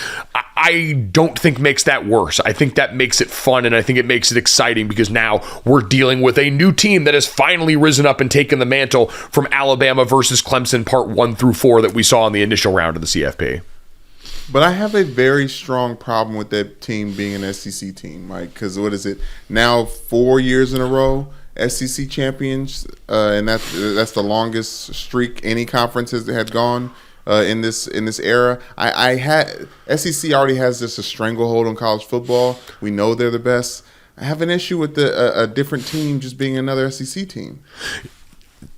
I don't think makes that worse. I think that makes it fun, and I think it makes it exciting because now we're dealing with a new team that has finally risen up and taken the mantle from Alabama versus Clemson part 1 through 4 that we saw in the initial round of the CFP. But I have a very strong problem with that team being an SEC team, Mike, because what is it now, 4 years in a row SEC champions, and that's the longest streak any conference had gone in this era. I had SEC already has just a stranglehold on college football. We know they're the best. I have an issue with a different team just being another SEC team.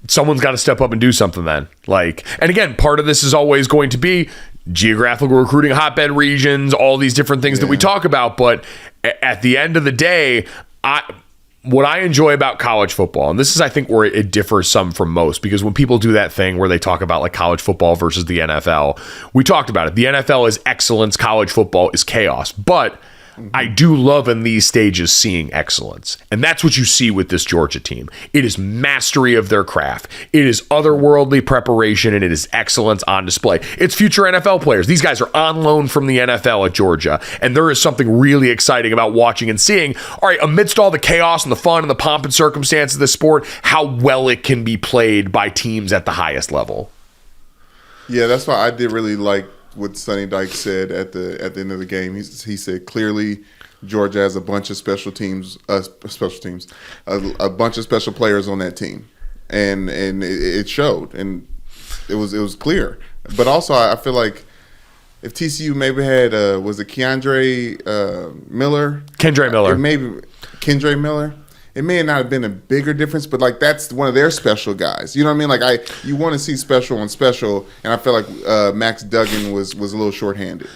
Someone's got to step up and do something then. And again, part of this is always going to be geographical recruiting hotbed regions, all these different things that we talk about. But at the end of the day, what I enjoy about college football, and this is, I think, where it differs some from most, because when people do that thing where they talk about like college football versus the NFL, we talked about it. The NFL is excellence. College football is chaos. But I do love in these stages seeing excellence. And that's what you see with this Georgia team. It is mastery of their craft. It is otherworldly preparation, and it is excellence on display. It's future NFL players. These guys are on loan from the NFL at Georgia. And there is something really exciting about watching and seeing, all right, amidst all the chaos and the fun and the pomp and circumstance of this sport, how well it can be played by teams at the highest level. Yeah, that's why I did really like what Sonny Dyke said at the end of the game. He said clearly Georgia has a bunch of special teams, a bunch of special players on that team, and it showed, and it was clear. But also, I feel like if TCU maybe had was it Kendre Miller? Kendre Miller. It may not have been a bigger difference, but like that's one of their special guys. You know what I mean? Like you want to see special on special, and I feel like Max Duggan was a little shorthanded.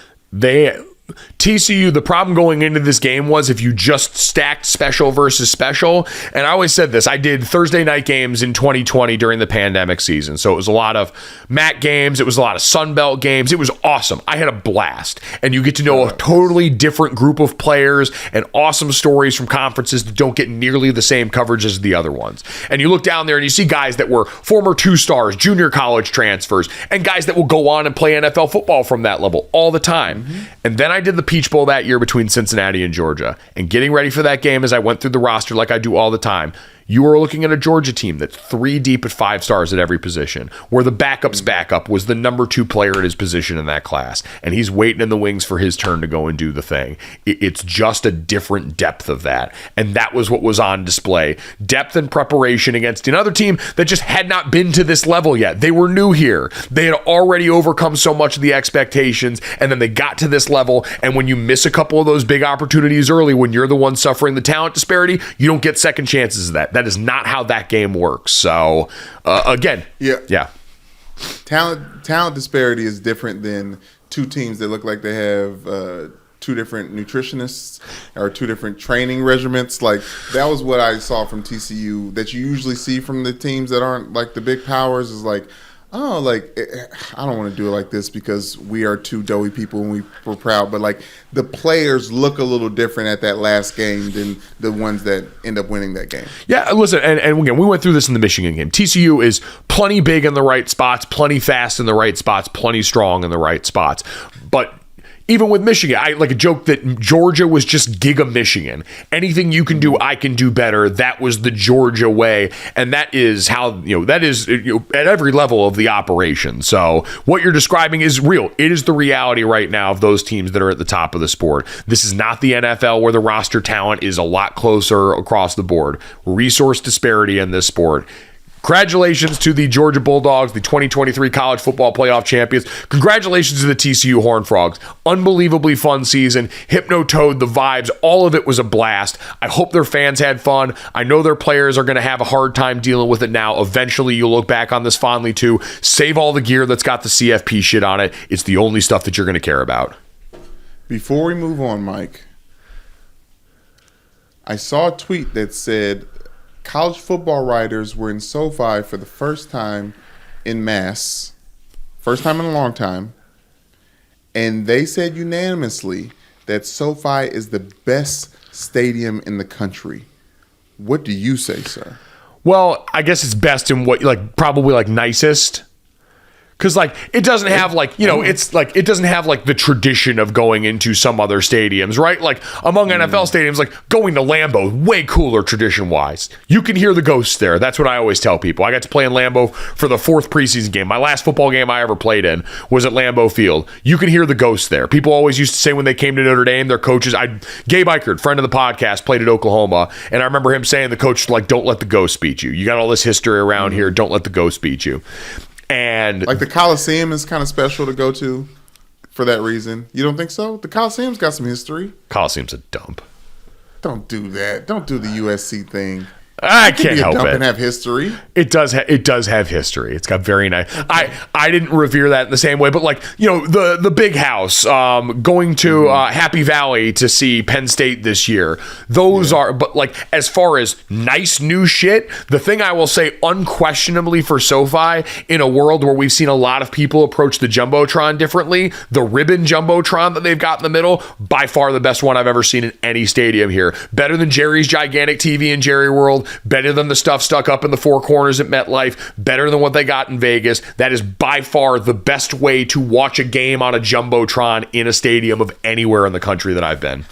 TCU, the problem going into this game was if you just stacked special versus special, and I always said this, I did Thursday night games in 2020 during the pandemic season, so it was a lot of MAC games, it was a lot of Sun Belt games, it was awesome. I had a blast, and you get to know a totally different group of players and awesome stories from conferences that don't get nearly the same coverage as the other ones. And you look down there and you see guys that were former 2-stars, junior college transfers, and guys that will go on and play NFL football from that level all the time. Mm-hmm. And then I did the Peach Bowl that year between Cincinnati and Georgia. And getting ready for that game as I went through the roster like I do all the time, you were looking at a Georgia team that's 3 deep at 5 stars at every position, where the backup's backup was the number 2 player at his position in that class. And he's waiting in the wings for his turn to go and do the thing. It's just a different depth of that. And that was what was on display. Depth and preparation against another team that just had not been to this level yet. They were new here. They had already overcome so much of the expectations, and then they got to this level. And when you miss a couple of those big opportunities early, when you're the one suffering the talent disparity, you don't get second chances of that. That is not how that game works. So, again, yeah. Talent disparity is different than 2 teams that look like they have 2 different nutritionists or 2 different training regiments. Like, that was what I saw from TCU that you usually see from the teams that aren't like the big powers is like, oh, like, I don't want to do it like this because we are 2 doughy people and we're proud. But, like, the players look a little different at that last game than the ones that end up winning that game. Yeah, listen, and again, we went through this in the Michigan game. TCU is plenty big in the right spots, plenty fast in the right spots, plenty strong in the right spots. But even with Michigan, I like a joke that Georgia was just Giga Michigan. Anything you can do, I can do better. That was the Georgia way. And that is how, that is at every level of the operation. So what you're describing is real. It is the reality right now of those teams that are at the top of the sport. This is not the NFL where the roster talent is a lot closer across the board. Resource disparity in this sport. Congratulations to the Georgia Bulldogs, the 2023 college football playoff champions. Congratulations to the TCU Horned Frogs. Unbelievably fun season. Hypno-toed the vibes. All of it was a blast. I hope their fans had fun. I know their players are going to have a hard time dealing with it now. Eventually, you'll look back on this fondly too. Save all the gear that's got the CFP shit on it. It's the only stuff that you're going to care about. Before we move on, Mike, I saw a tweet that said college football writers were in SoFi for the first time in mass, first time in a long time, and they said unanimously that SoFi is the best stadium in the country. What do you say, sir? Well, I guess it's best in what, like, probably like nicest. Because, like, it doesn't have, like, it's like, it doesn't have, like, the tradition of going into some other stadiums, right? Like, among NFL stadiums, like, going to Lambeau, way cooler tradition-wise. You can hear the ghosts there. That's what I always tell people. I got to play in Lambeau for the 4th preseason game. My last football game I ever played in was at Lambeau Field. You can hear the ghosts there. People always used to say when they came to Notre Dame, their coaches, Gabe Eichert, friend of the podcast, played at Oklahoma, and I remember him saying the coach, like, don't let the ghosts beat you. You got all this history around here. Don't let the ghosts beat you. And like the Coliseum is kind of special to go to for that reason. You don't think so? The Coliseum's got some history. Coliseum's a dump. Don't do that. Don't do the USC thing. I can't help it. And have history. It does have history. It's got very nice. Okay. I didn't revere that in the same way, but like the big house, going to Happy Valley to see Penn State this year. Those are, but like as far as nice new shit, the thing I will say unquestionably for SoFi in a world where we've seen a lot of people approach the Jumbotron differently, the ribbon Jumbotron that they've got in the middle, by far the best one I've ever seen in any stadium here. Better than Jerry's gigantic TV in Jerry World. Better than the stuff stuck up in the Four Corners at MetLife. Better than what they got in Vegas. That is by far the best way to watch a game on a Jumbotron in a stadium of anywhere in the country that I've been.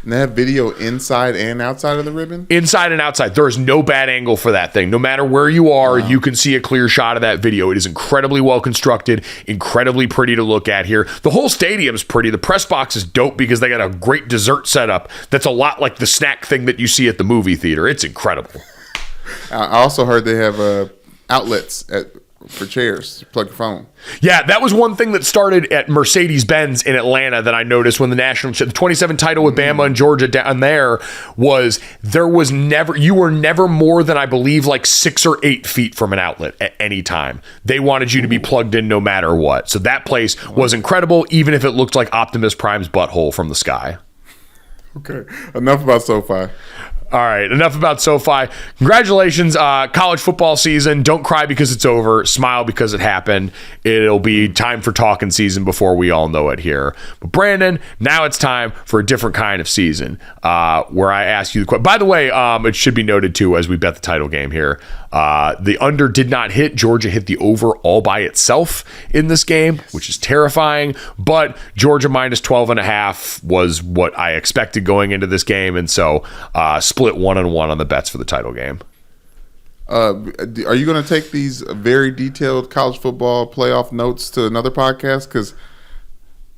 And they have video inside and outside of the ribbon? Inside and outside. There is no bad angle for that thing. No matter where you are, you can see a clear shot of that video. It is incredibly well constructed, incredibly pretty to look at here. The whole stadium's pretty. The press box is dope because they got a great dessert setup that's a lot like the snack thing that you see at the movie theater. It's incredible. I also heard they have outlets for chairs to plug your phone. Yeah, that was one thing that started at Mercedes-Benz in Atlanta that I noticed when the 27 title with Bama and Georgia down there you were never more than, I believe, like 6 or 8 feet from an outlet at any time. They wanted you to be plugged in no matter what. So that place was incredible, even if it looked like Optimus Prime's butthole from the sky. Okay, enough about SoFi. All right, enough about SoFi. Congratulations, college football season. Don't cry because it's over. Smile because it happened. It'll be time for talking season before we all know it here. But Brandon, now it's time for a different kind of season where I ask you the question. By the way, it should be noted too as we bet the title game here. The under did not hit. Georgia hit the over all by itself in this game, which is terrifying. But Georgia minus 12.5 was what I expected going into this game. And so split 1-1 on the bets for the title game. Are you going to take these very detailed college football playoff notes to another podcast? Because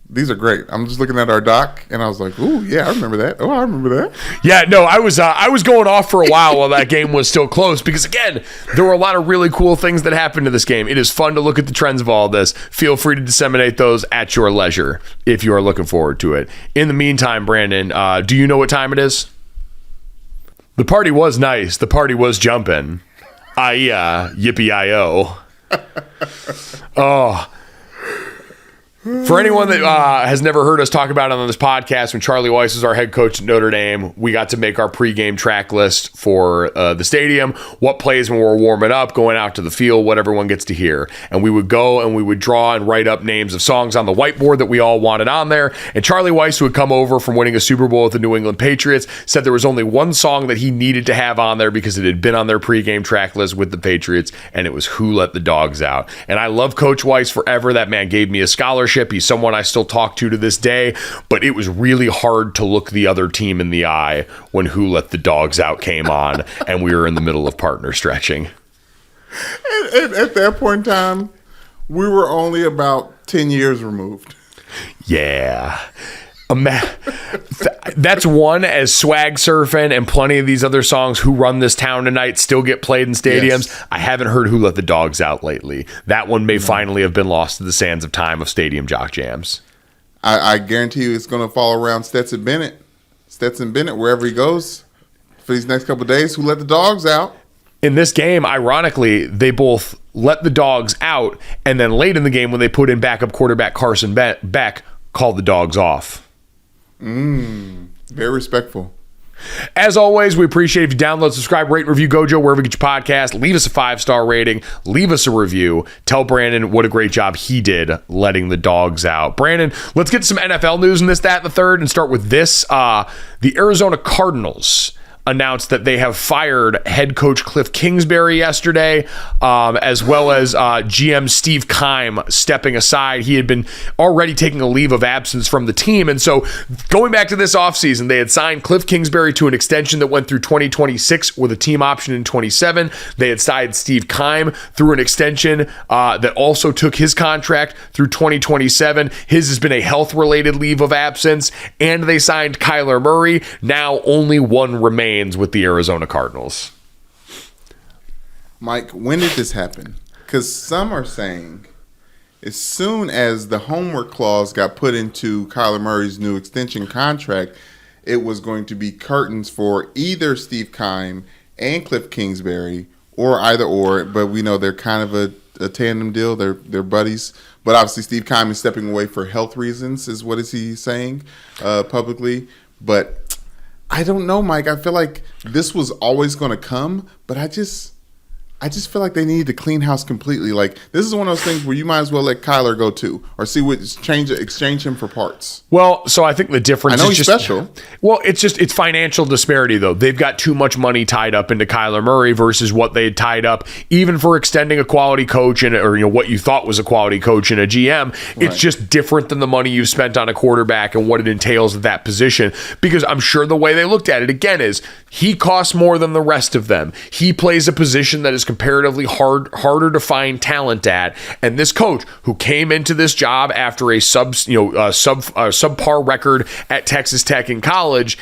these are great. I'm just looking at our doc, and I was like, "Ooh, yeah, I remember that. Oh, I remember that." Yeah, no, I was going off for a while that game was still close because, again, there were a lot of really cool things that happened to this game. It is fun to look at the trends of all this. Feel free to disseminate those at your leisure if you are looking forward to it. In the meantime, Brandon, do you know what time it is? The party was nice. The party was jumping. Yippee-I-O. Oh. For anyone that has never heard us talk about it on this podcast, when Charlie Weiss was our head coach at Notre Dame, we got to make our pregame track list for the stadium, what plays when we're warming up, going out to the field, what everyone gets to hear. And we would go and we would draw and write up names of songs on the whiteboard that we all wanted on there. And Charlie Weiss, who had come over from winning a Super Bowl with the New England Patriots, said there was only one song that he needed to have on there because it had been on their pregame track list with the Patriots, and it was Who Let the Dogs Out. And I love Coach Weiss forever. That man gave me a scholarship. He's someone I still talk to this day, but it was really hard to look the other team in the eye when Who Let the Dogs Out came on and we were in the middle of partner stretching. At that point in time, we were only about 10 years removed. Yeah. That's one, as Swag Surfing and plenty of these other songs, Who Run This Town Tonight, still get played in stadiums. Yes. I haven't heard Who Let the Dogs Out lately. That one may finally have been lost to the sands of time of stadium jock jams. I guarantee you it's going to fall around Stetson Bennett. Stetson Bennett, wherever he goes for these next couple of days, Who Let the Dogs Out. In this game, ironically, they both let the dogs out, and then late in the game when they put in backup quarterback Carson Beck, called the dogs off. Very respectful. As always, we appreciate if you download, subscribe, rate, review Gojo wherever you get your podcast. Leave us a 5-star rating. Leave us a review. Tell Brandon what a great job he did letting the dogs out. Brandon, let's get some NFL news in this, that, and the third, and start with this. The Arizona Cardinals announced that they have fired head coach Cliff Kingsbury yesterday, as well as GM Steve Keim stepping aside. He had been already taking a leave of absence from the team. And so going back to this offseason, they had signed Cliff Kingsbury to an extension that went through 2026 with a team option in 27. They had signed Steve Keim through an extension that also took his contract through 2027. His has been a health-related leave of absence. And they signed Kyler Murray. Now only one remains with the Arizona Cardinals. Mike, when did this happen? Because some are saying as soon as the homework clause got put into Kyler Murray's new extension contract, it was going to be curtains for either Steve Keim and Cliff Kingsbury, or either or. But we know they're kind of a tandem deal. They're buddies. But obviously Steve Keim is stepping away for health reasons, is what is he saying publicly. But I don't know, Mike. I feel like this was always going to come, but I I just feel like they need to clean house completely. Like, this is one of those things where you might as well let Kyler go too, or see what exchange him for parts. Well, so I think the difference I know is he's just special. Well, it's financial disparity though. They've got too much money tied up into Kyler Murray versus what they had tied up even for extending a quality coach or what you thought was a quality coach and a GM. It's just different than the money you've spent on a quarterback and what it entails at that position. Because I'm sure the way they looked at it again is he costs more than the rest of them. He plays a position that is comparatively harder to find talent at, and this coach who came into this job after a subpar record at Texas Tech in college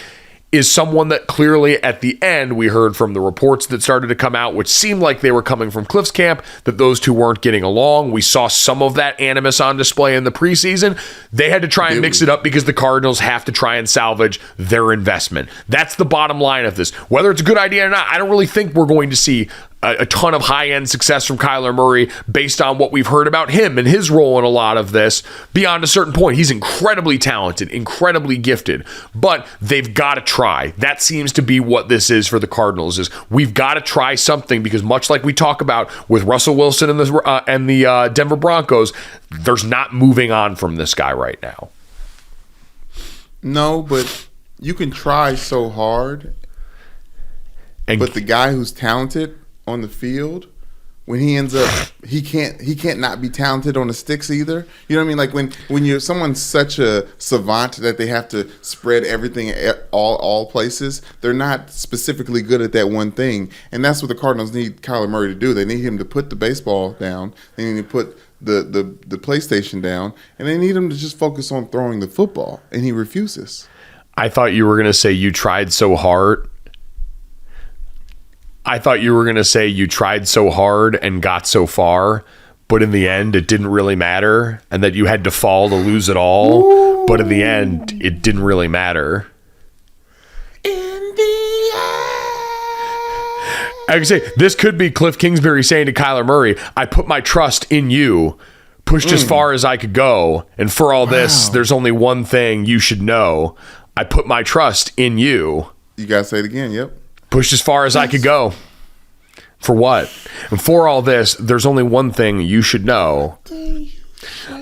is someone that clearly at the end we heard from the reports that started to come out, which seemed like they were coming from Cliff's camp, that those two weren't getting along. We saw some of that animus on display in the preseason. They had to try and mix it up because the Cardinals have to try and salvage their investment. That's the bottom line of this. Whether it's a good idea or not, I don't really think we're going to see a ton of high-end success from Kyler Murray based on what we've heard about him and his role in a lot of this. Beyond a certain point, he's incredibly talented, incredibly gifted, but they've got to try. That seems to be what this is for the Cardinals, is we've got to try something, because much like we talk about with Russell Wilson and the Denver Broncos, there's not moving on from this guy right now. No, but you can try so hard, but the guy who's talented on the field, when he ends up, he can't not be talented on the sticks either. You know what I mean? Like when you're someone's such a savant that they have to spread everything at all places, they're not specifically good at that one thing. And that's what the Cardinals need Kyler Murray to do. They need him to put the baseball down. They need to put the PlayStation down, and they need him to just focus on throwing the football, and he refuses. I thought you were going to say you tried so hard. I thought you were going to say you tried so hard and got so far, but in the end, it didn't really matter, and that you had to fall to lose it all. Ooh. But in the end, it didn't really matter. In the end. I can say, this could be Cliff Kingsbury saying to Kyler Murray, I put my trust in you, pushed as far as I could go, and for all this, there's only one thing you should know. I put my trust in you. You got to say it again, yep. Pushed as far as I could go. For what? And for all this, there's only one thing you should know.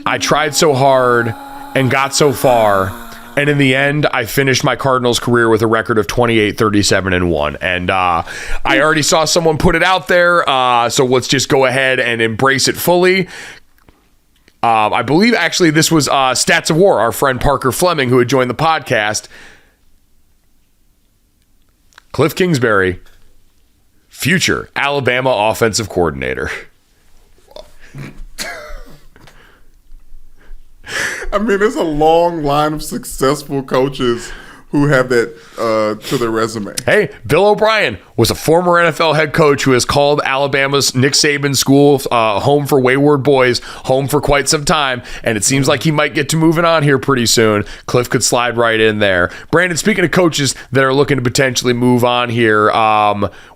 I tried so hard and got so far, and in the end, I finished my Cardinals career with a record of 28, 37, and 1. And I already saw someone put it out there, so let's just go ahead and embrace it fully. I believe, actually, this was Stats of War, our friend Parker Fleming, who had joined the podcast. Cliff Kingsbury, future Alabama offensive coordinator. I mean, there's a long line of successful coaches who have that to their resume. Hey, Bill O'Brien was a former NFL head coach who has called Alabama's Nick Saban school home for wayward boys, home for quite some time, and it seems like he might get to moving on here pretty soon. Cliff could slide right in there. Brandon, speaking of coaches that are looking to potentially move on here,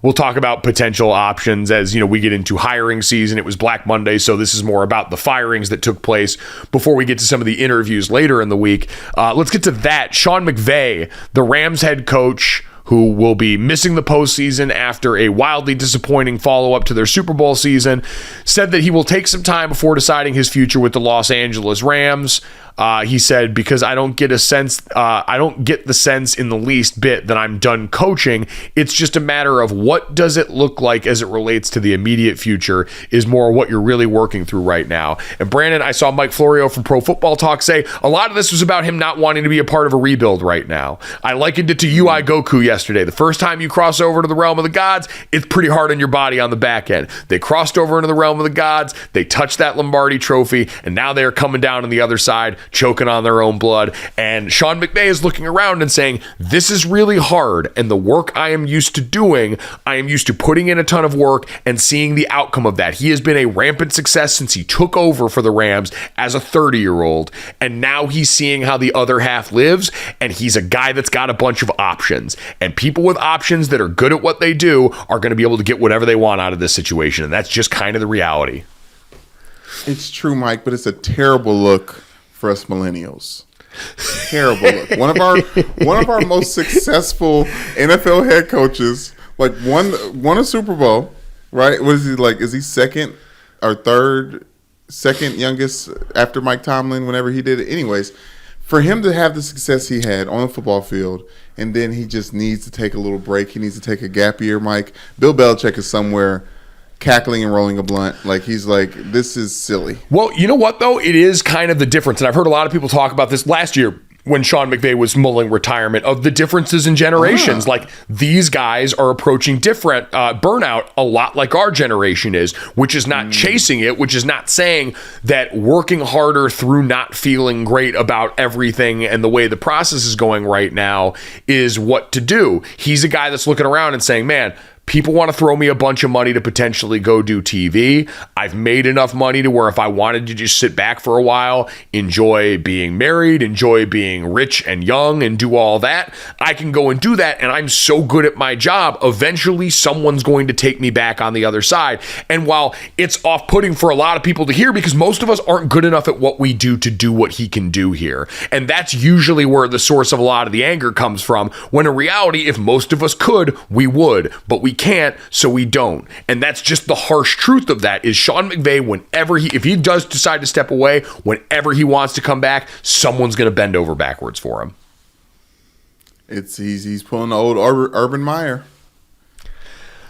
we'll talk about potential options as we get into hiring season. It was Black Monday, so this is more about the firings that took place before we get to some of the interviews later in the week. Let's get to that. Sean McVay, the Rams head coach, who will be missing the postseason after a wildly disappointing follow-up to their Super Bowl season, said that he will take some time before deciding his future with the Los Angeles Rams. He said, because I don't get the sense in the least bit that I'm done coaching. It's just a matter of what does it look like as it relates to the immediate future is more what you're really working through right now. And Brandon, I saw Mike Florio from Pro Football Talk say a lot of this was about him not wanting to be a part of a rebuild right now. I likened it to UI Goku yesterday. The first time you cross over to the realm of the gods, it's pretty hard on your body on the back end. They crossed over into the realm of the gods, they touched that Lombardi trophy, and now they're coming down on the other side, choking on their own blood. And Sean McVay is looking around and saying, this is really hard, and the work I am used to doing, I am used to putting in a ton of work and seeing the outcome of that. He has been a rampant success since he took over for the Rams as a 30-year-old, and now he's seeing how the other half lives, and he's a guy that's got a bunch of options, and people with options that are good at what they do are going to be able to get whatever they want out of this situation, and that's just kind of the reality. It's true, Mike, but it's a terrible look for us millennials. Terrible look. One of our most successful NFL head coaches, like won a Super Bowl, right? What is he like? Is he second or second youngest after Mike Tomlin whenever he did it? Anyways, for him to have the success he had on the football field, and then he just needs to take a little break. He needs to take a gap year, Mike. Bill Belichick is somewhere cackling and rolling a blunt. Like, he's like, this is silly. Well, you know what, though? It is kind of the difference. And I've heard a lot of people talk about this last year when Sean McVay was mulling retirement, of the differences in generations. Like, these guys are approaching different burnout a lot like our generation is, which is not chasing it, which is not saying that working harder through not feeling great about everything and the way the process is going right now is what to do. He's a guy that's looking around and saying, man, people want to throw me a bunch of money to potentially go do TV. I've made enough money to where if I wanted to just sit back for a while, enjoy being married, enjoy being rich and young, and do all that, I can go and do that. And I'm so good at my job, eventually someone's going to take me back on the other side. And while it's off-putting for a lot of people to hear, because most of us aren't good enough at what we do to do what he can do here. And that's usually where the source of a lot of the anger comes from, when in reality, if most of us could, we would. But we can't, so we don't. And that's just the harsh truth of that, is Sean McVay, if he does decide to step away, whenever he wants to come back, someone's going to bend over backwards for him. He's pulling the old Urban Meyer.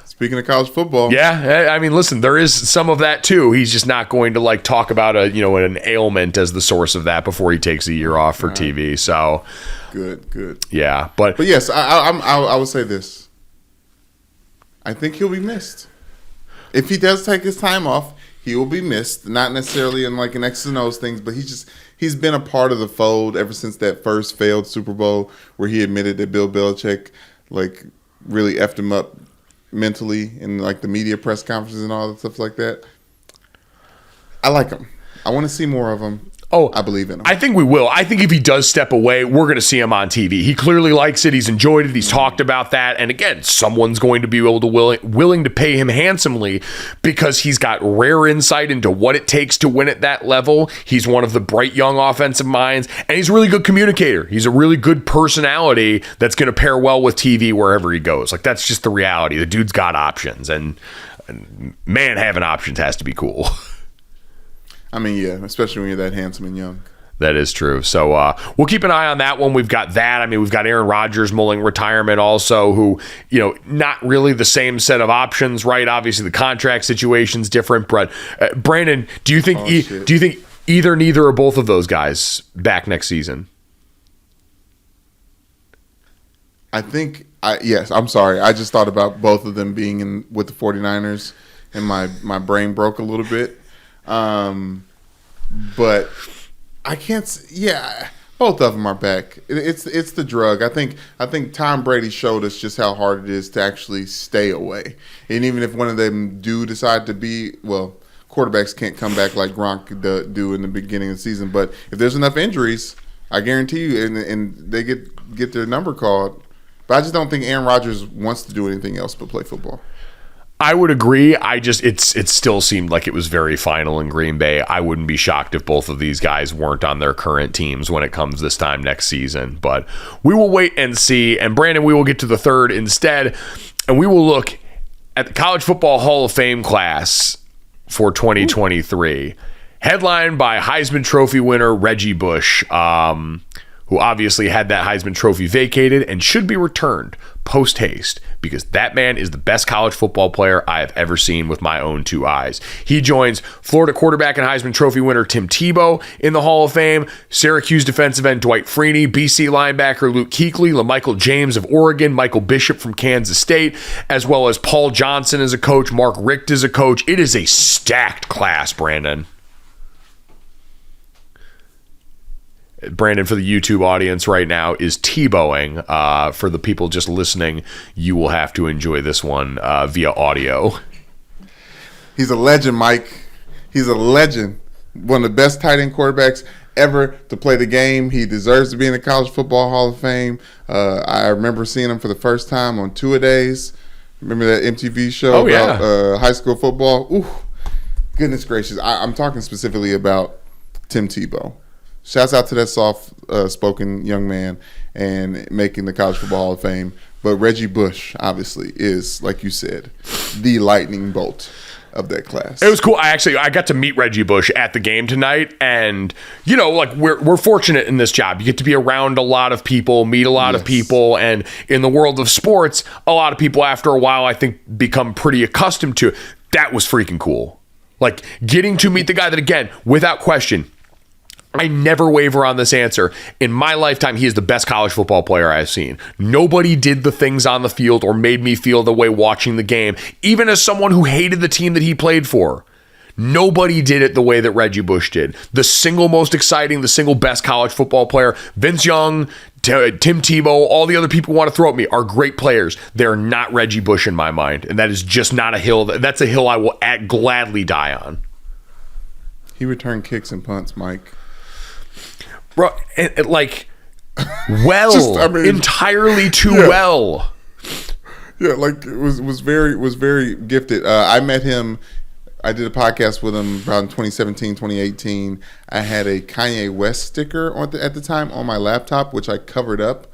Speaking of college football. Yeah, I mean, listen, there is some of that too. He's just not going to like talk about an ailment as the source of that before he takes a year off for TV. So good. Yeah, but yes, I would say this. I think he'll be missed. If he does take his time off, he will be missed. Not necessarily in like an X and O's things, but he's been a part of the fold ever since that first failed Super Bowl where he admitted that Bill Belichick like really effed him up mentally in like the media press conferences and all that stuff like that. I like him. I want to see more of him. Oh, I believe in him. I think we will. I think if he does step away, we're going to see him on TV. He clearly likes it. He's enjoyed it. He's talked about that. And again, someone's going to be able to willing to pay him handsomely because he's got rare insight into what it takes to win at that level. He's one of the bright young offensive minds, and he's a really good communicator. He's a really good personality that's going to pair well with TV wherever he goes. Like, that's just the reality. The dude's got options, and man, having options has to be cool. I mean, yeah, especially when you're that handsome and young. That is true. So we'll keep an eye on that one. We've got that. I mean, we've got Aaron Rodgers mulling retirement also, who, not really the same set of options, right? Obviously, the contract situation's different. But Brandon, do you think neither or both of those guys back next season? I think yes. I'm sorry. I just thought about both of them being in with the 49ers, and my brain broke a little bit. But I can't. Yeah, both of them are back. It's the drug. I think Tom Brady showed us just how hard it is to actually stay away. And even if one of them do decide to be, well, quarterbacks can't come back like Gronk do in the beginning of the season. But if there's enough injuries, I guarantee you, and they get their number called. But I just don't think Aaron Rodgers wants to do anything else but play football. I would agree. It still seemed like it was very final in Green Bay. I wouldn't be shocked if both of these guys weren't on their current teams when it comes this time next season. But we will wait and see. And Brandon, we will get to the third instead, and we will look at the College Football Hall of Fame class for 2023, headlined by Heisman Trophy winner Reggie Bush, who obviously had that Heisman Trophy vacated and should be returned post-haste, because that man is the best college football player I have ever seen with my own two eyes. He joins Florida quarterback and Heisman Trophy winner Tim Tebow in the Hall of Fame, Syracuse defensive end Dwight Freeney, BC linebacker Luke Kuechly, LaMichael James of Oregon, Michael Bishop from Kansas State, as well as Paul Johnson as a coach, Mark Richt as a coach. It is a stacked class, Brandon. Brandon, for the YouTube audience right now, is Tebowing. For the people just listening, you will have to enjoy this one via audio. He's a legend, Mike. He's a legend. One of the best tight end quarterbacks ever to play the game. He deserves to be in the College Football Hall of Fame. I remember seeing him for the first time on Two-A-Days. Remember that MTV show about high school football? Ooh, goodness gracious. I'm talking specifically about Tim Tebow. Shouts out to that soft-spoken young man and making the College Football Hall of Fame. But Reggie Bush, obviously, is, like you said, the lightning bolt of that class. It was cool. I got to meet Reggie Bush at the game tonight, and like we're fortunate in this job. You get to be around a lot of people, meet a lot of people, and in the world of sports, a lot of people after a while I think become pretty accustomed to it. That was freaking cool. Like getting to meet the guy that, again, without question, I never waver on this answer. In my lifetime, he is the best college football player I've seen. Nobody did the things on the field or made me feel the way watching the game, even as someone who hated the team that he played for. Nobody did it the way that Reggie Bush did. The single most exciting, the single best college football player, Vince Young, Tim Tebow, all the other people who want to throw at me are great players. They're not Reggie Bush in my mind, and that is just not a hill. That's a hill I will gladly die on. He returned kicks and punts, Mike. Bro, entirely too well. Yeah, like it was very gifted. I met him. I did a podcast with him around 2017, 2018. I had a Kanye West sticker at the time on my laptop, which I covered up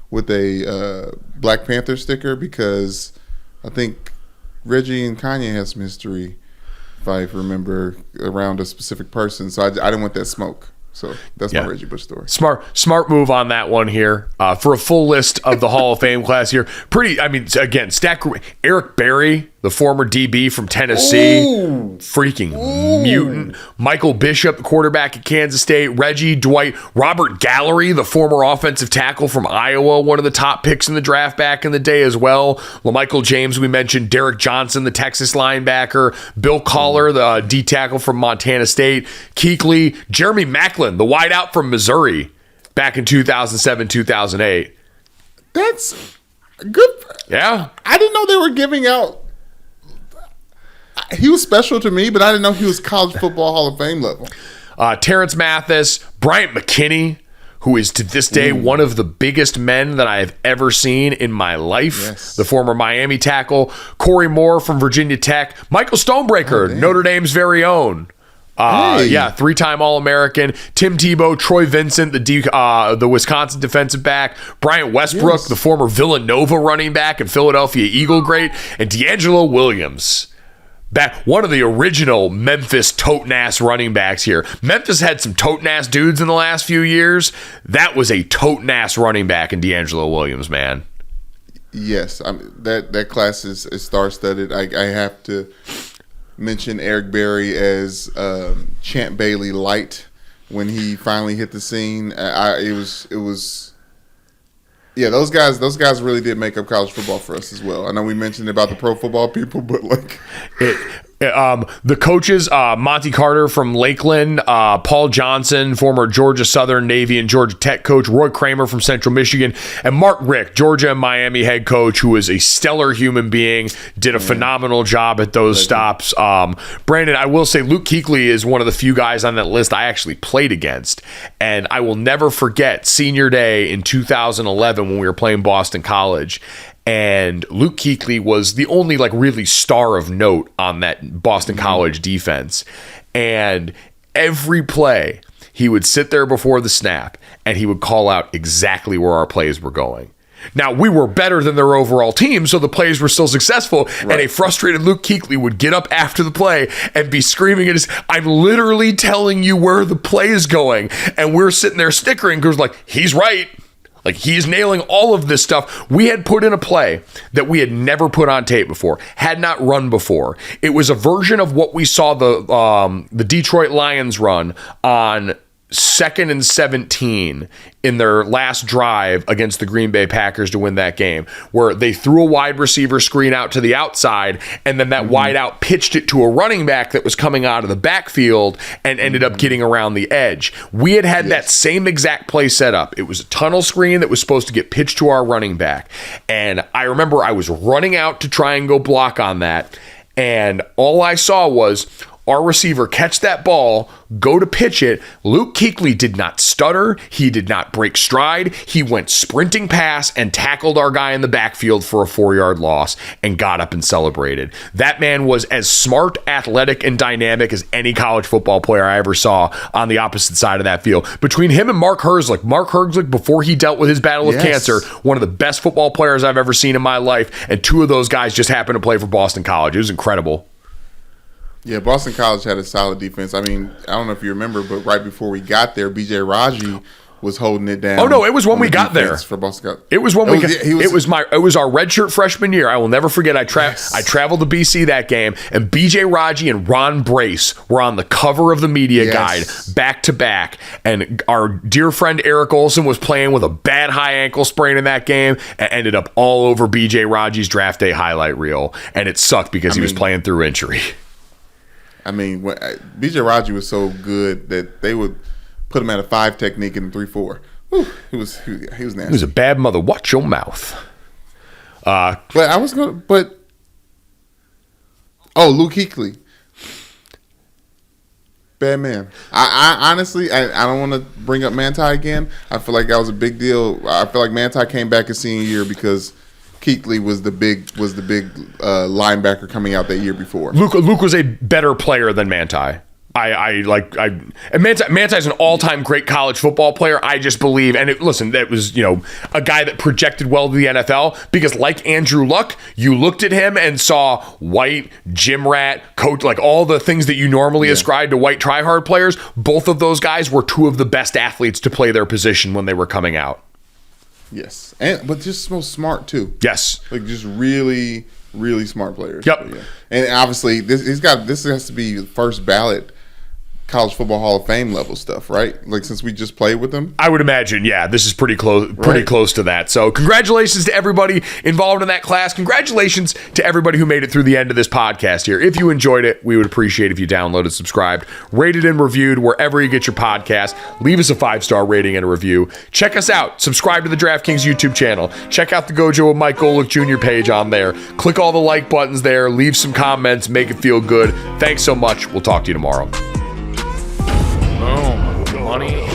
with a Black Panther sticker because I think Reggie and Kanye has some history, if I remember, around a specific person. So I didn't want that smoke. So that's my Reggie Bush story. Smart move on that one here. For a full list of the Hall of Fame class here, again, stack Eric Berry, the former DB from Tennessee, freaking mutant. Michael Bishop, the quarterback at Kansas State. Reggie Dwight, Robert Gallery, the former offensive tackle from Iowa, one of the top picks in the draft back in the day as well. LaMichael James, we mentioned. Derek Johnson, the Texas linebacker. Bill Collar, the D tackle from Montana State. Kuechly, Jeremy Maclin, the wideout from Missouri back in 2007, 2008. That's good. Yeah. I didn't know they were giving out. He was special to me, but I didn't know he was college football Hall of Fame level. Terrence Mathis, Bryant McKinney, who is to this day one of the biggest men that I have ever seen in my life. Yes. The former Miami tackle. Corey Moore from Virginia Tech. Michael Stonebreaker, Notre Dame's very own. Three-time All-American. Tim Tebow, Troy Vincent, the Wisconsin defensive back. Bryant Westbrook, the former Villanova running back and Philadelphia Eagle great. And D'Angelo Williams. One of the original Memphis totin'-ass running backs here. Memphis had some totin'-ass dudes in the last few years. That was a totin'-ass running back in D'Angelo Williams, man. Yes, that class is star-studded. I have to mention Eric Berry as Champ Bailey light when he finally hit the scene. It was. Yeah, those guys really did make up college football for us as well. I know we mentioned about the pro football people, but the coaches, Monty Carter from Lakeland, Paul Johnson, former Georgia Southern, Navy, and Georgia Tech coach, Roy Kramer from Central Michigan, and Mark Richt, Georgia and Miami head coach, who is a stellar human being, did a phenomenal job at those stops. Brandon, I will say Luke Kuechly is one of the few guys on that list I actually played against, and I will never forget senior day in 2011 when we were playing Boston College. And Luke Kuechly was the only really star of note on that Boston College defense. And every play, he would sit there before the snap and he would call out exactly where our plays were going. Now, we were better than their overall team, so the plays were still successful. Right. And a frustrated Luke Kuechly would get up after the play and be screaming at us, "I'm literally telling you where the play is going." And we're sitting there snickering because he's right. He's nailing all of this stuff. We had put in a play that we had never put on tape before, had not run before. It was a version of what we saw the Detroit Lions run on 2nd and 17 in their last drive against the Green Bay Packers to win that game, where they threw a wide receiver screen out to the outside, and then that wide out pitched it to a running back that was coming out of the backfield and ended up getting around the edge. We had that same exact play set up. It was a tunnel screen that was supposed to get pitched to our running back. And I remember I was running out to try and go block on that, and all I saw was our receiver catch that ball, go to pitch it. Luke Kuechly did not stutter. He did not break stride. He went sprinting past and tackled our guy in the backfield for a 4-yard loss and got up and celebrated. That man was as smart, athletic, and dynamic as any college football player I ever saw on the opposite side of that field. Between him and Mark Herzlich, before he dealt with his battle of cancer, one of the best football players I've ever seen in my life, and two of those guys just happened to play for Boston College. It was incredible. Yeah, Boston College had a solid defense. I mean, I don't know if you remember, but right before we got there, B.J. Raji was holding it down. Oh no, it was when we got there. For Boston College. It was when we got. It was our redshirt freshman year. I will never forget. I traveled to BC that game, and B.J. Raji and Ron Brace were on the cover of the media guide back to back. And our dear friend Eric Olson was playing with a bad high ankle sprain in that game, and ended up all over B.J. Raji's draft day highlight reel. And it sucked because he was playing through injury. I mean, B.J. Raji was so good that they would put him at a 5 technique in 3-4. He was nasty. He was a bad mother. Watch your mouth. Luke Kuechly, bad man. I honestly, I don't want to bring up Manti again. I feel like that was a big deal. I feel like Manti came back his senior year because Kuechly was the big linebacker coming out that year before. Luke was a better player than Manti. And Manti's an all-time great college football player. I just believe, that was, a guy that projected well to the NFL because, like Andrew Luck, you looked at him and saw white, gym rat, coach, like all the things that you normally ascribe to white try-hard players. Both of those guys were two of the best athletes to play their position when they were coming out. Yes, but just so smart too. Yes, like just really, really smart players. Yep. Yeah. And obviously, this has to be first ballot College Football Hall of Fame level stuff, right? Like since we just played with them, I would imagine. Yeah, this is pretty close to that. So congratulations to everybody involved in that class. Congratulations to everybody who made it through the end of this podcast here. If you enjoyed it, we would appreciate if you downloaded, subscribed, rated, and reviewed wherever you get your podcast. Leave us a 5-star rating and a review. Check us out. Subscribe to the DraftKings YouTube channel. Check out the Gojo and Mike Golick Jr. page on there. Click all the like buttons there. Leave some comments. Make it feel good. Thanks so much. We'll talk to you tomorrow. Boom. Money